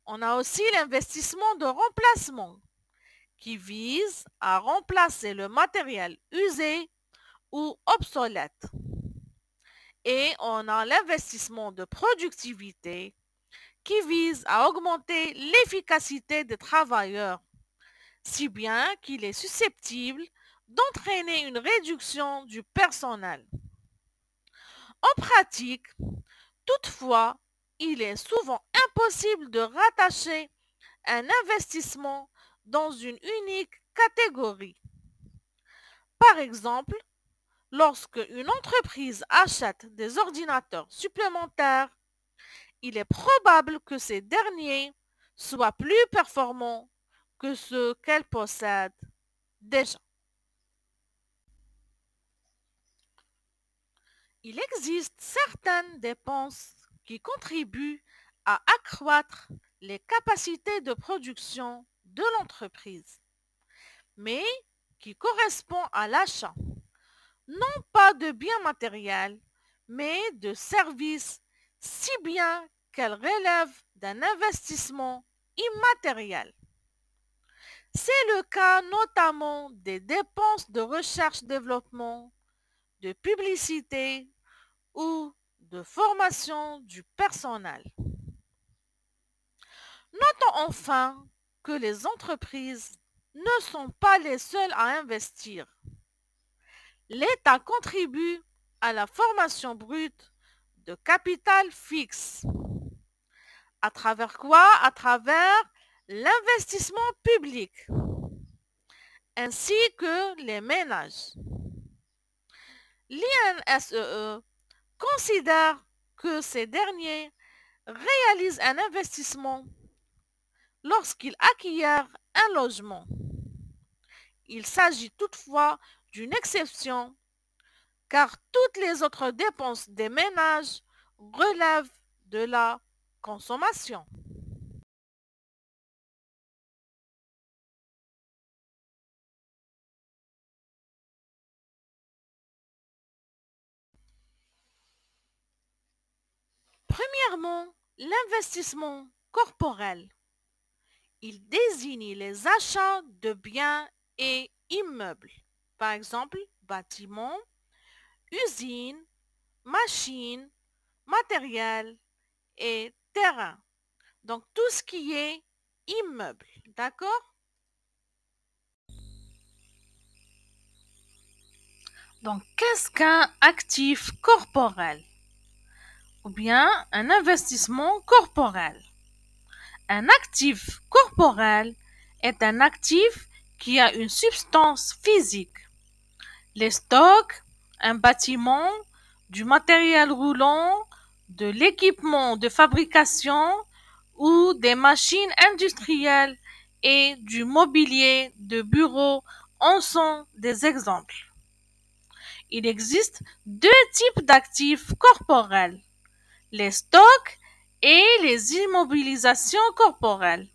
On a aussi l'investissement de remplacement qui vise à remplacer le matériel usé ou obsolète. Et on a l'investissement de productivité qui vise à augmenter l'efficacité des travailleurs, si bien qu'il est susceptible d'entraîner une réduction du personnel. En pratique, toutefois, il est souvent impossible de rattacher un investissement dans une unique catégorie. Par exemple, lorsque une entreprise achète des ordinateurs supplémentaires, il est probable que ces derniers soient plus performants que ceux qu'elle possède déjà. Il existe certaines dépenses qui contribuent à accroître les capacités de production de l'entreprise, mais qui correspondent à l'achat, non pas de biens matériels, mais de services, si bien qu'elles relèvent d'un investissement immatériel. C'est le cas notamment des dépenses de recherche-développement, de publicité ou de formation du personnel. Notons enfin que les entreprises ne sont pas les seules à investir. L'État contribue à la formation brute de capital fixe. À travers quoi? À travers l'investissement public, ainsi que les ménages. L'INSEE considère que ces derniers réalisent un investissement lorsqu'ils acquièrent un logement. Il s'agit toutefois d'une exception car toutes les autres dépenses des ménages relèvent de la consommation. Premièrement, l'investissement corporel. Il désigne les achats de biens et immeubles. Par exemple, bâtiments, usines, machines, matériel et terrain. Donc tout ce qui est immeuble. D'accord? Donc qu'est-ce qu'un actif corporel ou bien un investissement corporel? Un actif corporel est un actif qui a une substance physique. Les stocks, un bâtiment, du matériel roulant, de l'équipement de fabrication ou des machines industrielles et du mobilier de bureau en sont des exemples. Il existe deux types d'actifs corporels, les stocks et les immobilisations corporelles.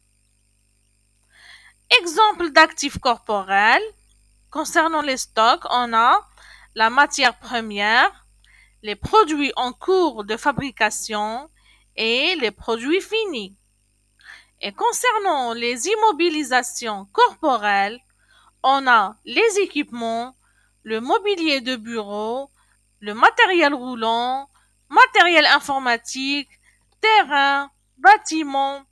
Exemple d'actifs corporels, concernant les stocks, on a la matière première, les produits en cours de fabrication et les produits finis. Et concernant les immobilisations corporelles, on a les équipements, le mobilier de bureau, le matériel roulant, matériel informatique, terrain, bâtiments,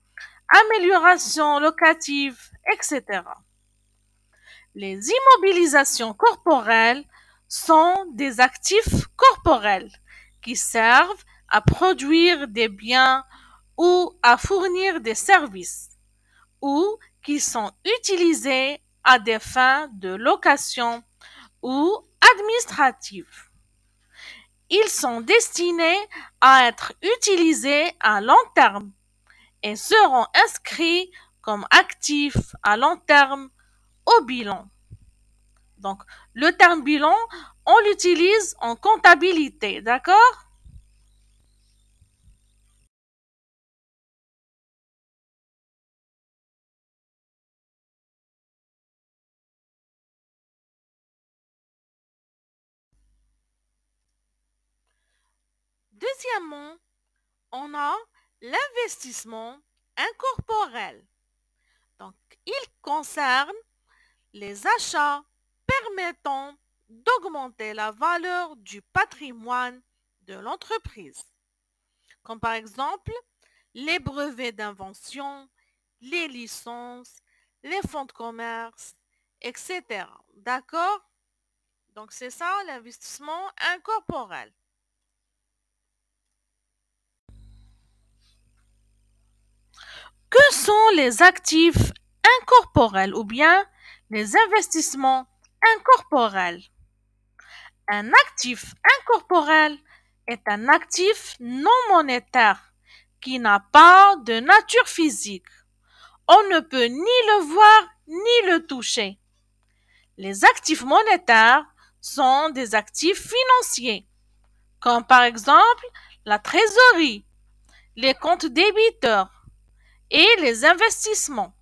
amélioration locative, etc. Les immobilisations corporelles sont des actifs corporels qui servent à produire des biens ou à fournir des services ou qui sont utilisés à des fins de location ou administratives. Ils sont destinés à être utilisés à long terme et seront inscrits comme actifs à long terme au bilan. Donc, le terme bilan, on l'utilise en comptabilité, d'accord? Deuxièmement, on a l'investissement incorporel. Donc, il concerne les achats permettant d'augmenter la valeur du patrimoine de l'entreprise, comme par exemple les brevets d'invention, les licences, les fonds de commerce, etc. D'accord? Donc c'est ça l'investissement incorporel. Que sont les actifs incorporels ou bien les investissements incorporels? Un actif incorporel est un actif non monétaire qui n'a pas de nature physique. On ne peut ni le voir ni le toucher. Les actifs monétaires sont des actifs financiers, comme par exemple la trésorerie, les comptes débiteurs et les investissements,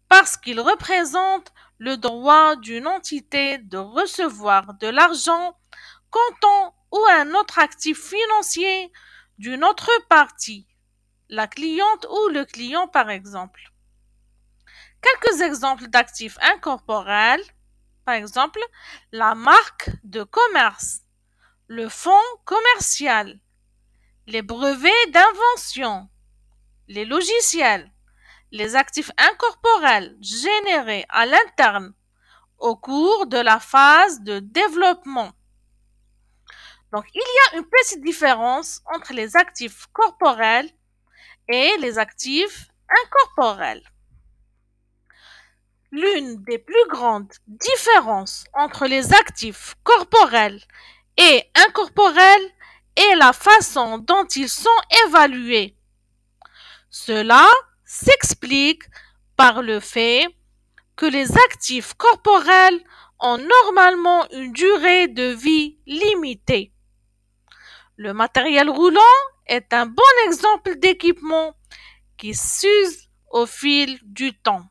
parce qu'ils représentent le droit d'une entité de recevoir de l'argent comptant ou un autre actif financier d'une autre partie, la cliente ou le client par exemple. Quelques exemples d'actifs incorporels, par exemple la marque de commerce, le fonds commercial, les brevets d'invention, les logiciels, les actifs incorporels générés à l'interne au cours de la phase de développement. Donc, il y a une petite différence entre les actifs corporels et les actifs incorporels. L'une des plus grandes différences entre les actifs corporels et incorporels est la façon dont ils sont évalués. Cela s'explique par le fait que les actifs corporels ont normalement une durée de vie limitée. Le matériel roulant est un bon exemple d'équipement qui s'use au fil du temps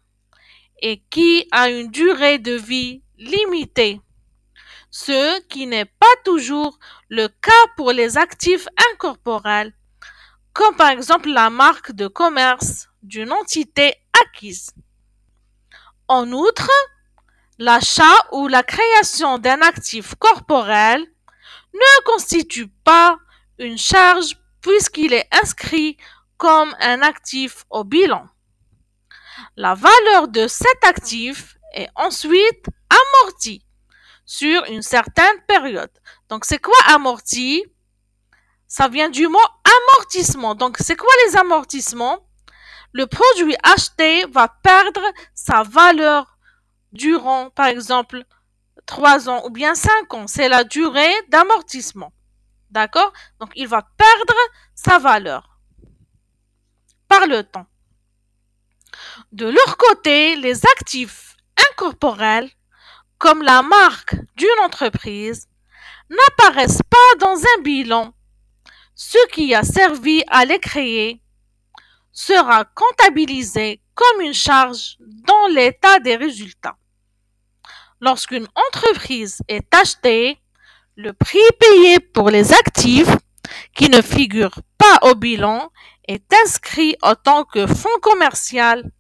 et qui a une durée de vie limitée, ce qui n'est pas toujours le cas pour les actifs incorporels, comme par exemple la marque de commerce d'une entité acquise. En outre, l'achat ou la création d'un actif corporel ne constitue pas une charge puisqu'il est inscrit comme un actif au bilan. La valeur de cet actif est ensuite amortie sur une certaine période. Donc, c'est quoi amorti? Ça vient du mot amortissement. Donc, c'est quoi les amortissements? Le produit acheté va perdre sa valeur durant, par exemple, 3 ans ou bien 5 ans. C'est la durée d'amortissement. D'accord? Donc, il va perdre sa valeur par le temps. De leur côté, les actifs incorporels, comme la marque d'une entreprise, n'apparaissent pas dans un bilan. Ce qui a servi à les créer sera comptabilisé comme une charge dans l'état des résultats. Lorsqu'une entreprise est achetée, le prix payé pour les actifs qui ne figurent pas au bilan est inscrit en tant que fonds commercial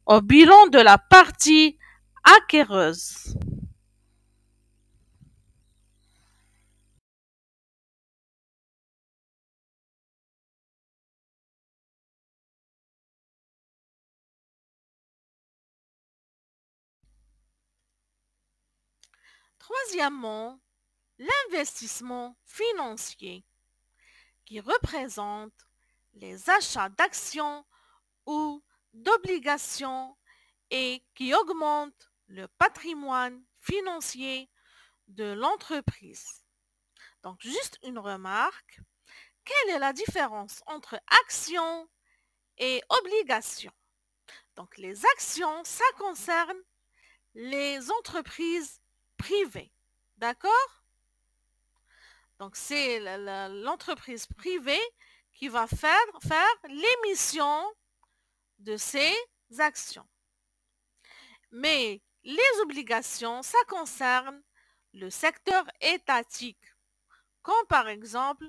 au bilan de la partie acquéreuse. Troisièmement, l'investissement financier, qui représente les achats d'actions ou d'obligations et qui augmente le patrimoine financier de l'entreprise. Donc, juste une remarque, quelle est la différence entre actions et obligations? Donc, les actions, ça concerne les entreprises privées. D'accord? Donc, c'est l'entreprise privée qui va faire l'émission de ces actions. Mais les obligations, ça concerne le secteur étatique, comme par exemple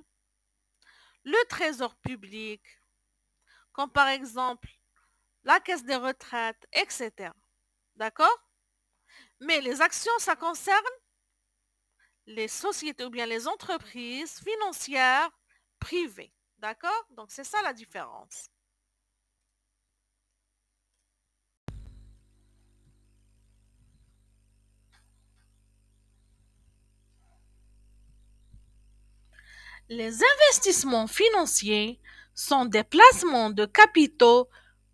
le trésor public, comme par exemple la caisse des retraites, etc. D'accord? Mais les actions, ça concerne les sociétés ou bien les entreprises financières privées. D'accord? Donc, c'est ça la différence. Les investissements financiers sont des placements de capitaux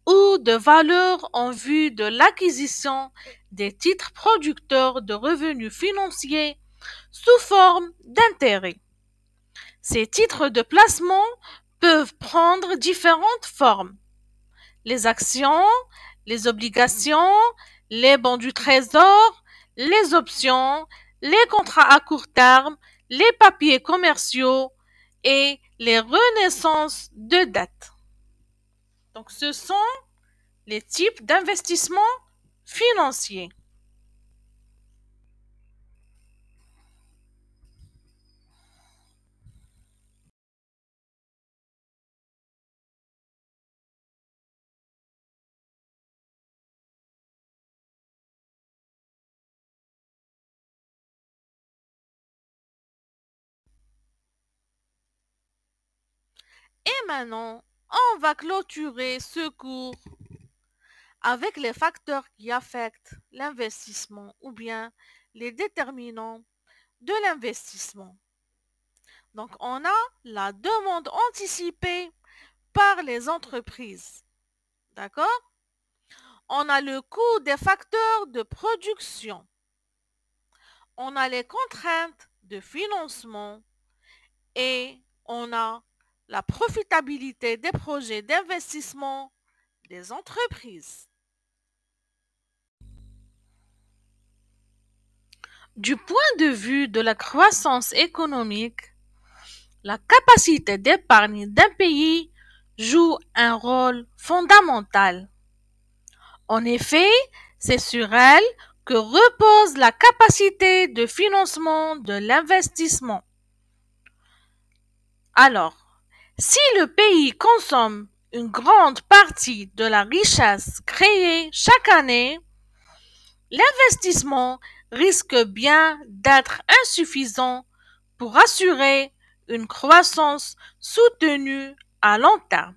ou de valeurs en vue de l'acquisition des titres producteurs de revenus financiers sous forme d'intérêts. Ces titres de placement peuvent prendre différentes formes: les actions, les obligations, les bons du trésor, les options, les contrats à court terme, les papiers commerciaux et les renaissances de dette. Donc, ce sont les types d'investissements financiers. Et maintenant, on va clôturer ce cours avec les facteurs qui affectent l'investissement ou bien les déterminants de l'investissement. Donc, on a la demande anticipée par les entreprises. D'accord? On a le coût des facteurs de production. On a les contraintes de financement et on a la profitabilité des projets d'investissement des entreprises. Du point de vue de la croissance économique, la capacité d'épargne d'un pays joue un rôle fondamental. En effet, c'est sur elle que repose la capacité de financement de l'investissement. Alors, si le pays consomme une grande partie de la richesse créée chaque année, l'investissement risque bien d'être insuffisant pour assurer une croissance soutenue à long terme.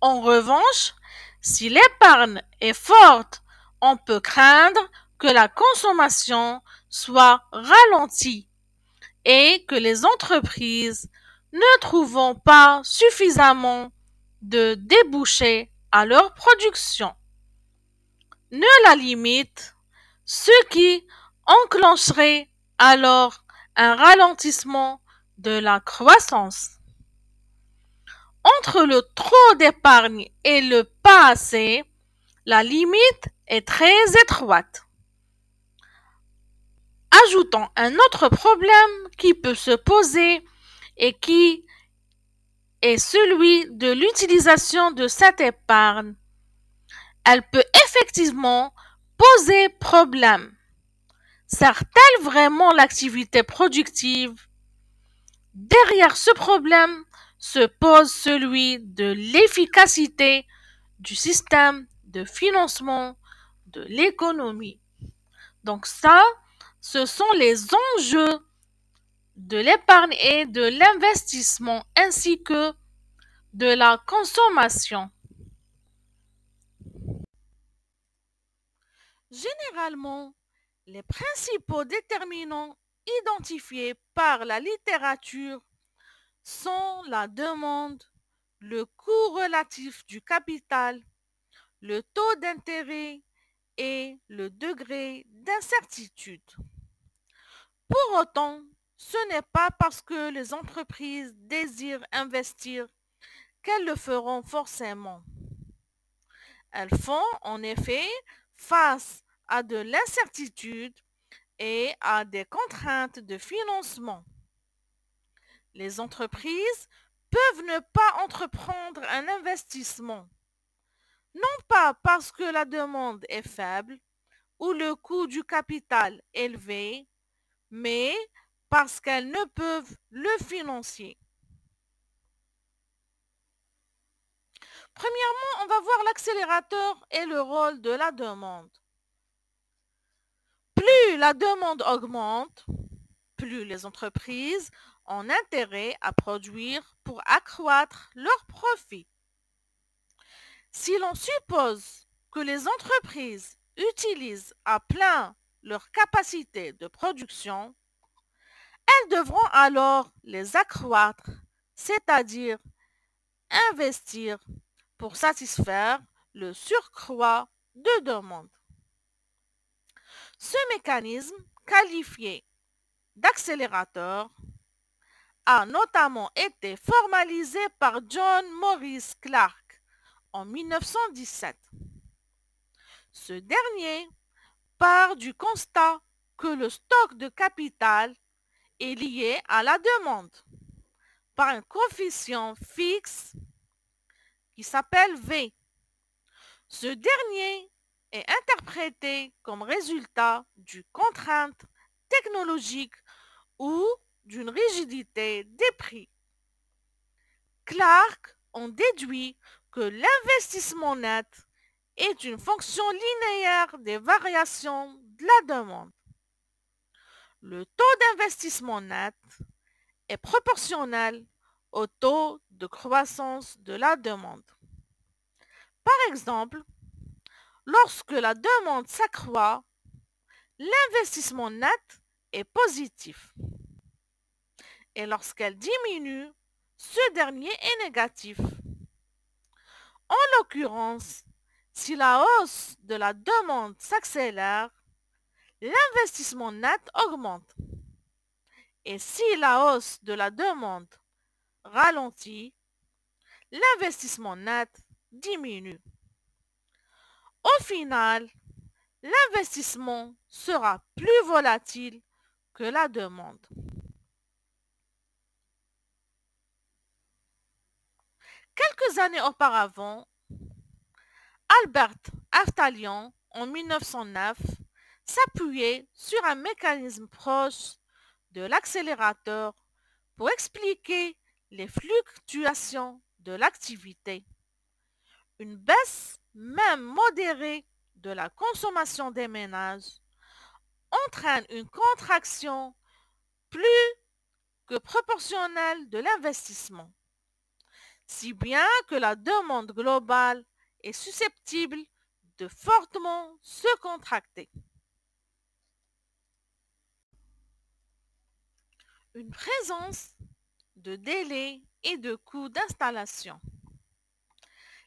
En revanche, si l'épargne est forte, on peut craindre que la consommation soit ralentie et que les entreprises ne trouvant pas suffisamment de débouchés à leur production ne la limitent, ce qui enclencherait alors un ralentissement de la croissance. Entre le trop d'épargne et le pas assez, la limite est très étroite. Ajoutons un autre problème qui peut se poser et qui est celui de l'utilisation de cette épargne. Elle peut effectivement poser problème. Sert-elle vraiment l'activité productive? Derrière ce problème se pose celui de l'efficacité du système de financement de l'économie. Donc ça, ce sont les enjeux de l'épargne et de l'investissement ainsi que de la consommation. Généralement, les principaux déterminants identifiés par la littérature sont la demande, le coût relatif du capital, le taux d'intérêt et le degré d'incertitude. Pour autant, ce n'est pas parce que les entreprises désirent investir qu'elles le feront forcément. Elles font en effet face à de l'incertitude et à des contraintes de financement. Les entreprises peuvent ne pas entreprendre un investissement, non pas parce que la demande est faible ou le coût du capital élevé, mais parce qu'elles ne peuvent le financer. Premièrement, on va voir l'accélérateur et le rôle de la demande. Plus la demande augmente, plus les entreprises ont intérêt à produire pour accroître leurs profits. Si l'on suppose que les entreprises utilisent à plein leur capacité de production, elles devront alors les accroître, c'est-à-dire investir pour satisfaire le surcroît de demande. Ce mécanisme, qualifié d'accélérateur, a notamment été formalisé par John Maurice Clark en 1917. Ce dernier part du constat que le stock de capital est lié à la demande par un coefficient fixe qui s'appelle V. Ce dernier est interprété comme résultat d'une contrainte technologique ou d'une rigidité des prix. Clark en déduit que l'investissement net est une fonction linéaire des variations de la demande. Le taux d'investissement net est proportionnel au taux de croissance de la demande. Par exemple, lorsque la demande s'accroît, l'investissement net est positif. Et lorsqu'elle diminue, ce dernier est négatif. En l'occurrence, si la hausse de la demande s'accélère, l'investissement net augmente. Et si la hausse de la demande ralentit, l'investissement net diminue. Au final, l'investissement sera plus volatile que la demande. Quelques années auparavant, Albert Artalian, en 1909, s'appuyait sur un mécanisme proche de l'accélérateur pour expliquer les fluctuations de l'activité. Une baisse, même modérée, de la consommation des ménages entraîne une contraction plus que proportionnelle de l'investissement, si bien que la demande globale est susceptible de fortement se contracter. Une présence de délais et de coûts d'installation.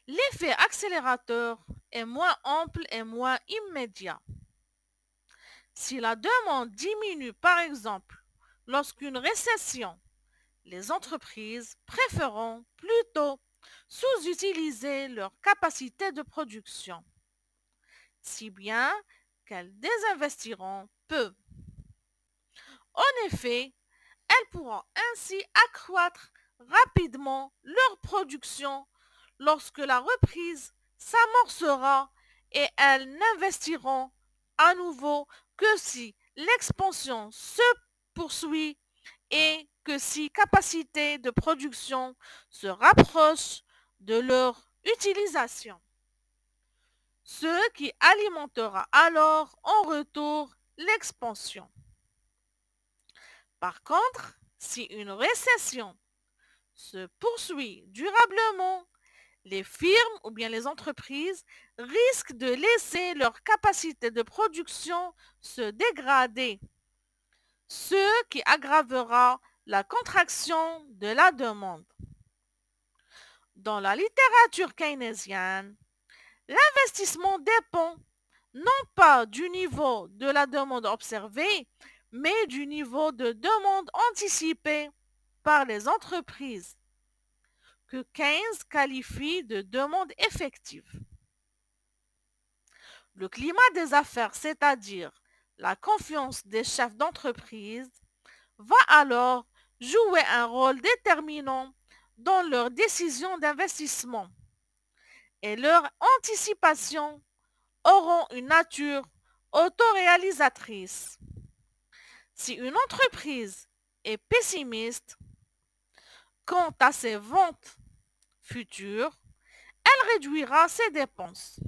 L'effet accélérateur est moins ample et moins immédiat. Si la demande diminue par exemple lorsqu'une récession, les entreprises préféreront plutôt sous-utiliser leur capacité de production, si bien qu'elles désinvestiront peu. En effet, elles pourront ainsi accroître rapidement leur production lorsque la reprise s'amorcera et elles n'investiront à nouveau que si l'expansion se poursuit et que si capacité de production se rapproche de leur utilisation, ce qui alimentera alors en retour l'expansion. Par contre, si une récession se poursuit durablement, les firmes ou bien les entreprises risquent de laisser leur capacité de production se dégrader, ce qui aggravera la contraction de la demande. Dans la littérature keynésienne, l'investissement dépend non pas du niveau de la demande observée, mais du niveau de demande anticipée par les entreprises, que Keynes qualifie de demande effective. Le climat des affaires, c'est-à-dire la confiance des chefs d'entreprise, va alors jouer un rôle déterminant dans leurs décisions d'investissement et leur anticipation auront une nature autoréalisatrice. Si une entreprise est pessimiste quant à ses ventes futures, elle réduira ses dépenses,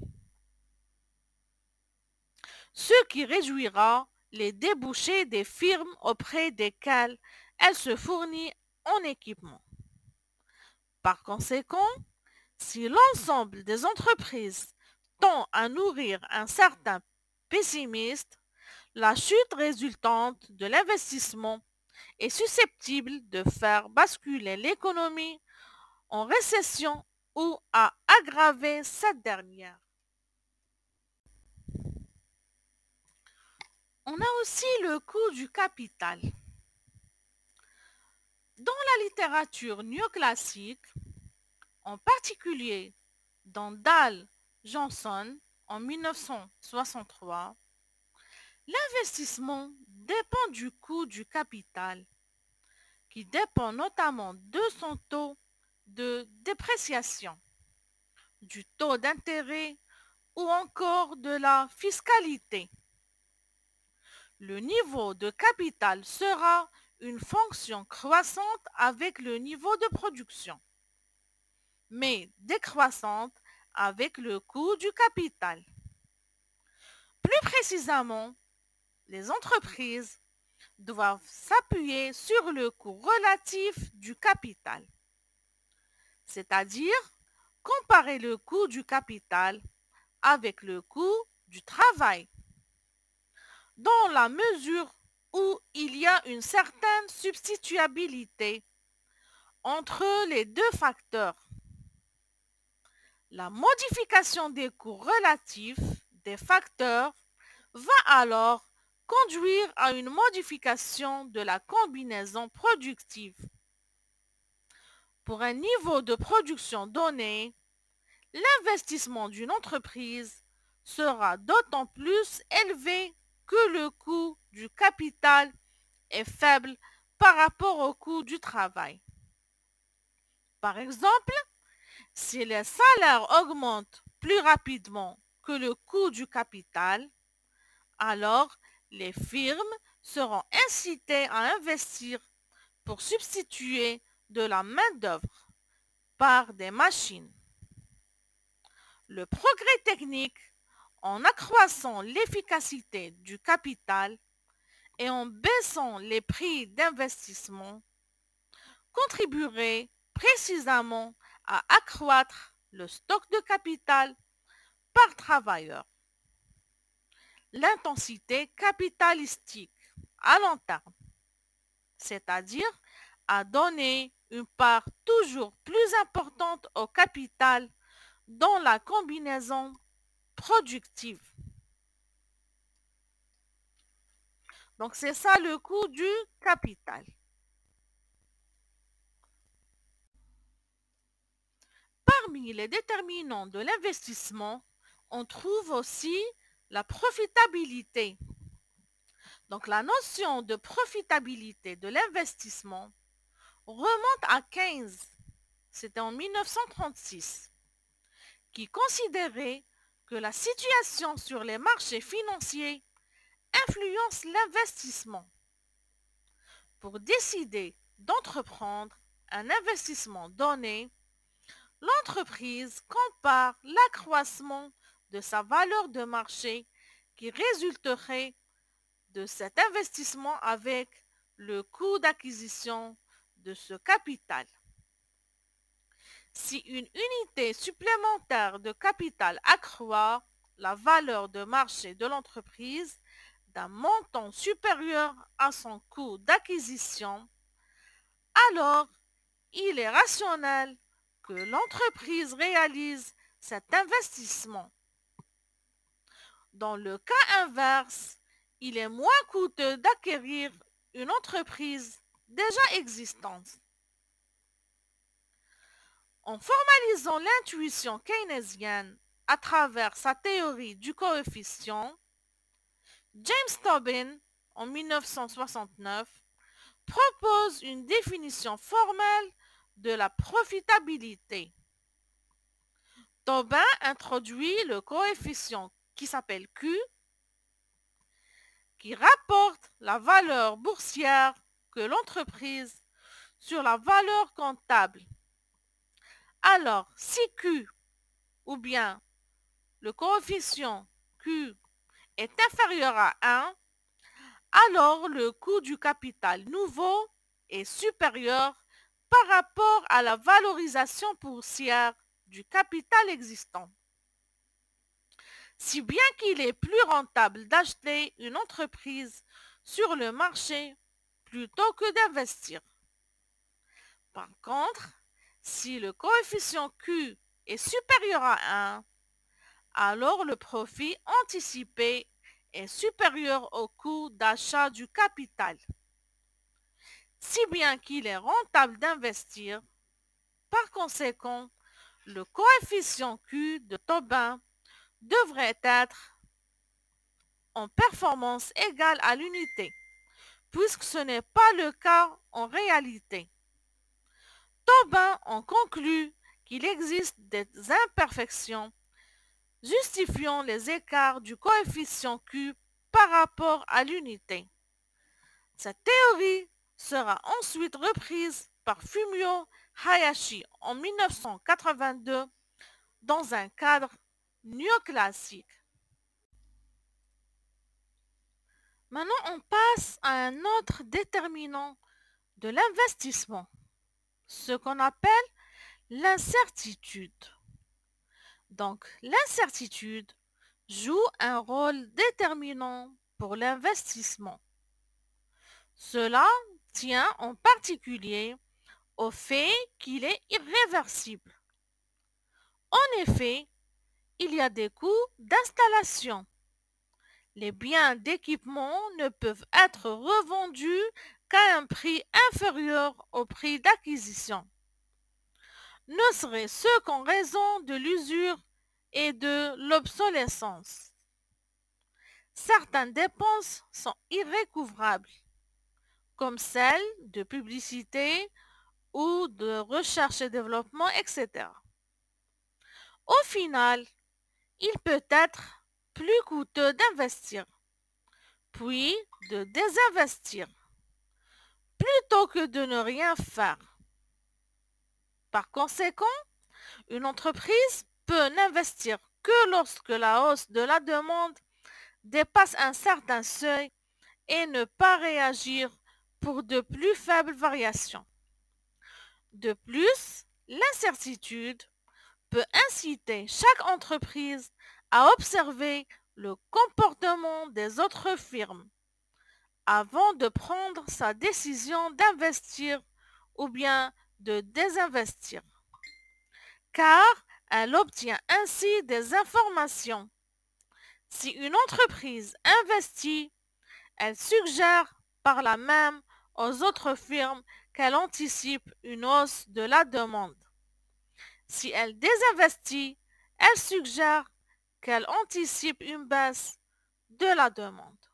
ce qui réduira les débouchés des firmes auprès desquelles elle se fournit en équipement. Par conséquent, si l'ensemble des entreprises tend à nourrir un certain pessimisme, la chute résultante de l'investissement est susceptible de faire basculer l'économie en récession ou à aggraver cette dernière. On a aussi le coût du capital. Dans la littérature néoclassique, en particulier dans Dahl Johnson en 1963, l'investissement dépend du coût du capital, qui dépend notamment de son taux de dépréciation, du taux d'intérêt ou encore de la fiscalité. Le niveau de capital sera une fonction croissante avec le niveau de production, mais décroissante avec le coût du capital. Plus précisément, les entreprises doivent s'appuyer sur le coût relatif du capital, c'est-à-dire comparer le coût du capital avec le coût du travail, dans la mesure où il y a une certaine substituabilité entre les deux facteurs. La modification des coûts relatifs des facteurs va alors conduire à une modification de la combinaison productive. Pour un niveau de production donné, l'investissement d'une entreprise sera d'autant plus élevé que le coût du capital est faible par rapport au coût du travail. Par exemple, si les salaires augmentent plus rapidement que le coût du capital, alors les firmes seront incitées à investir pour substituer de la main-d'œuvre, par des machines. Le progrès technique, en accroissant l'efficacité du capital et en baissant les prix d'investissement, contribuerait précisément à accroître le stock de capital par travailleur. L'intensité capitalistique à long terme, c'est-à-dire à donner une part toujours plus importante au capital dans la combinaison productive. Donc c'est ça le coût du capital. Parmi les déterminants de l'investissement, on trouve aussi la profitabilité. Donc la notion de profitabilité de l'investissement remonte à Keynes, c'était en 1936, qui considérait que la situation sur les marchés financiers influence l'investissement. Pour décider d'entreprendre un investissement donné, l'entreprise compare l'accroissement de sa valeur de marché qui résulterait de cet investissement avec le coût d'acquisition de ce capital. Si une unité supplémentaire de capital accroît la valeur de marché de l'entreprise d'un montant supérieur à son coût d'acquisition, alors il est rationnel que l'entreprise réalise cet investissement. Dans le cas inverse, il est moins coûteux d'acquérir une entreprise déjà existante. En formalisant l'intuition keynésienne à travers sa théorie du coefficient, James Tobin, en 1969, propose une définition formelle de la profitabilité. Tobin introduit le coefficient qui s'appelle Q, qui rapporte la valeur boursière que l'entreprise sur la valeur comptable. Alors, si Q, ou bien le coefficient Q est inférieur à 1, alors le coût du capital nouveau est supérieur par rapport à la valorisation boursière du capital existant. Si bien qu'il est plus rentable d'acheter une entreprise sur le marché plutôt que d'investir. Par contre, si le coefficient Q est supérieur à 1, alors le profit anticipé est supérieur au coût d'achat du capital. Si bien qu'il est rentable d'investir, par conséquent, le coefficient Q de Tobin devrait être en performance égale à l'unité, puisque ce n'est pas le cas en réalité. Tobin en conclut qu'il existe des imperfections justifiant les écarts du coefficient Q par rapport à l'unité. Cette théorie sera ensuite reprise par Fumio Hayashi en 1982 dans un cadre néoclassique. Maintenant, on passe à un autre déterminant de l'investissement, ce qu'on appelle l'incertitude. Donc, l'incertitude joue un rôle déterminant pour l'investissement. Cela tient en particulier au fait qu'il est irréversible. En effet, il y a des coûts d'installation. Les biens d'équipement ne peuvent être revendus qu'à un prix inférieur au prix d'acquisition, ne serait-ce qu'en raison de l'usure et de l'obsolescence. Certaines dépenses sont irrécouvrables, comme celles de publicité ou de recherche et développement, etc. Au final, il peut être plus coûteux d'investir, puis de désinvestir, plutôt que de ne rien faire. Par conséquent, une entreprise peut n'investir que lorsque la hausse de la demande dépasse un certain seuil et ne pas réagir pour de plus faibles variations. De plus, l'incertitude peut inciter chaque entreprise à observer le comportement des autres firmes avant de prendre sa décision d'investir ou bien de désinvestir, car elle obtient ainsi des informations. Si une entreprise investit, elle suggère par là même aux autres firmes qu'elle anticipe une hausse de la demande. Si elle désinvestit, elle suggère qu'elle anticipe une baisse de la demande.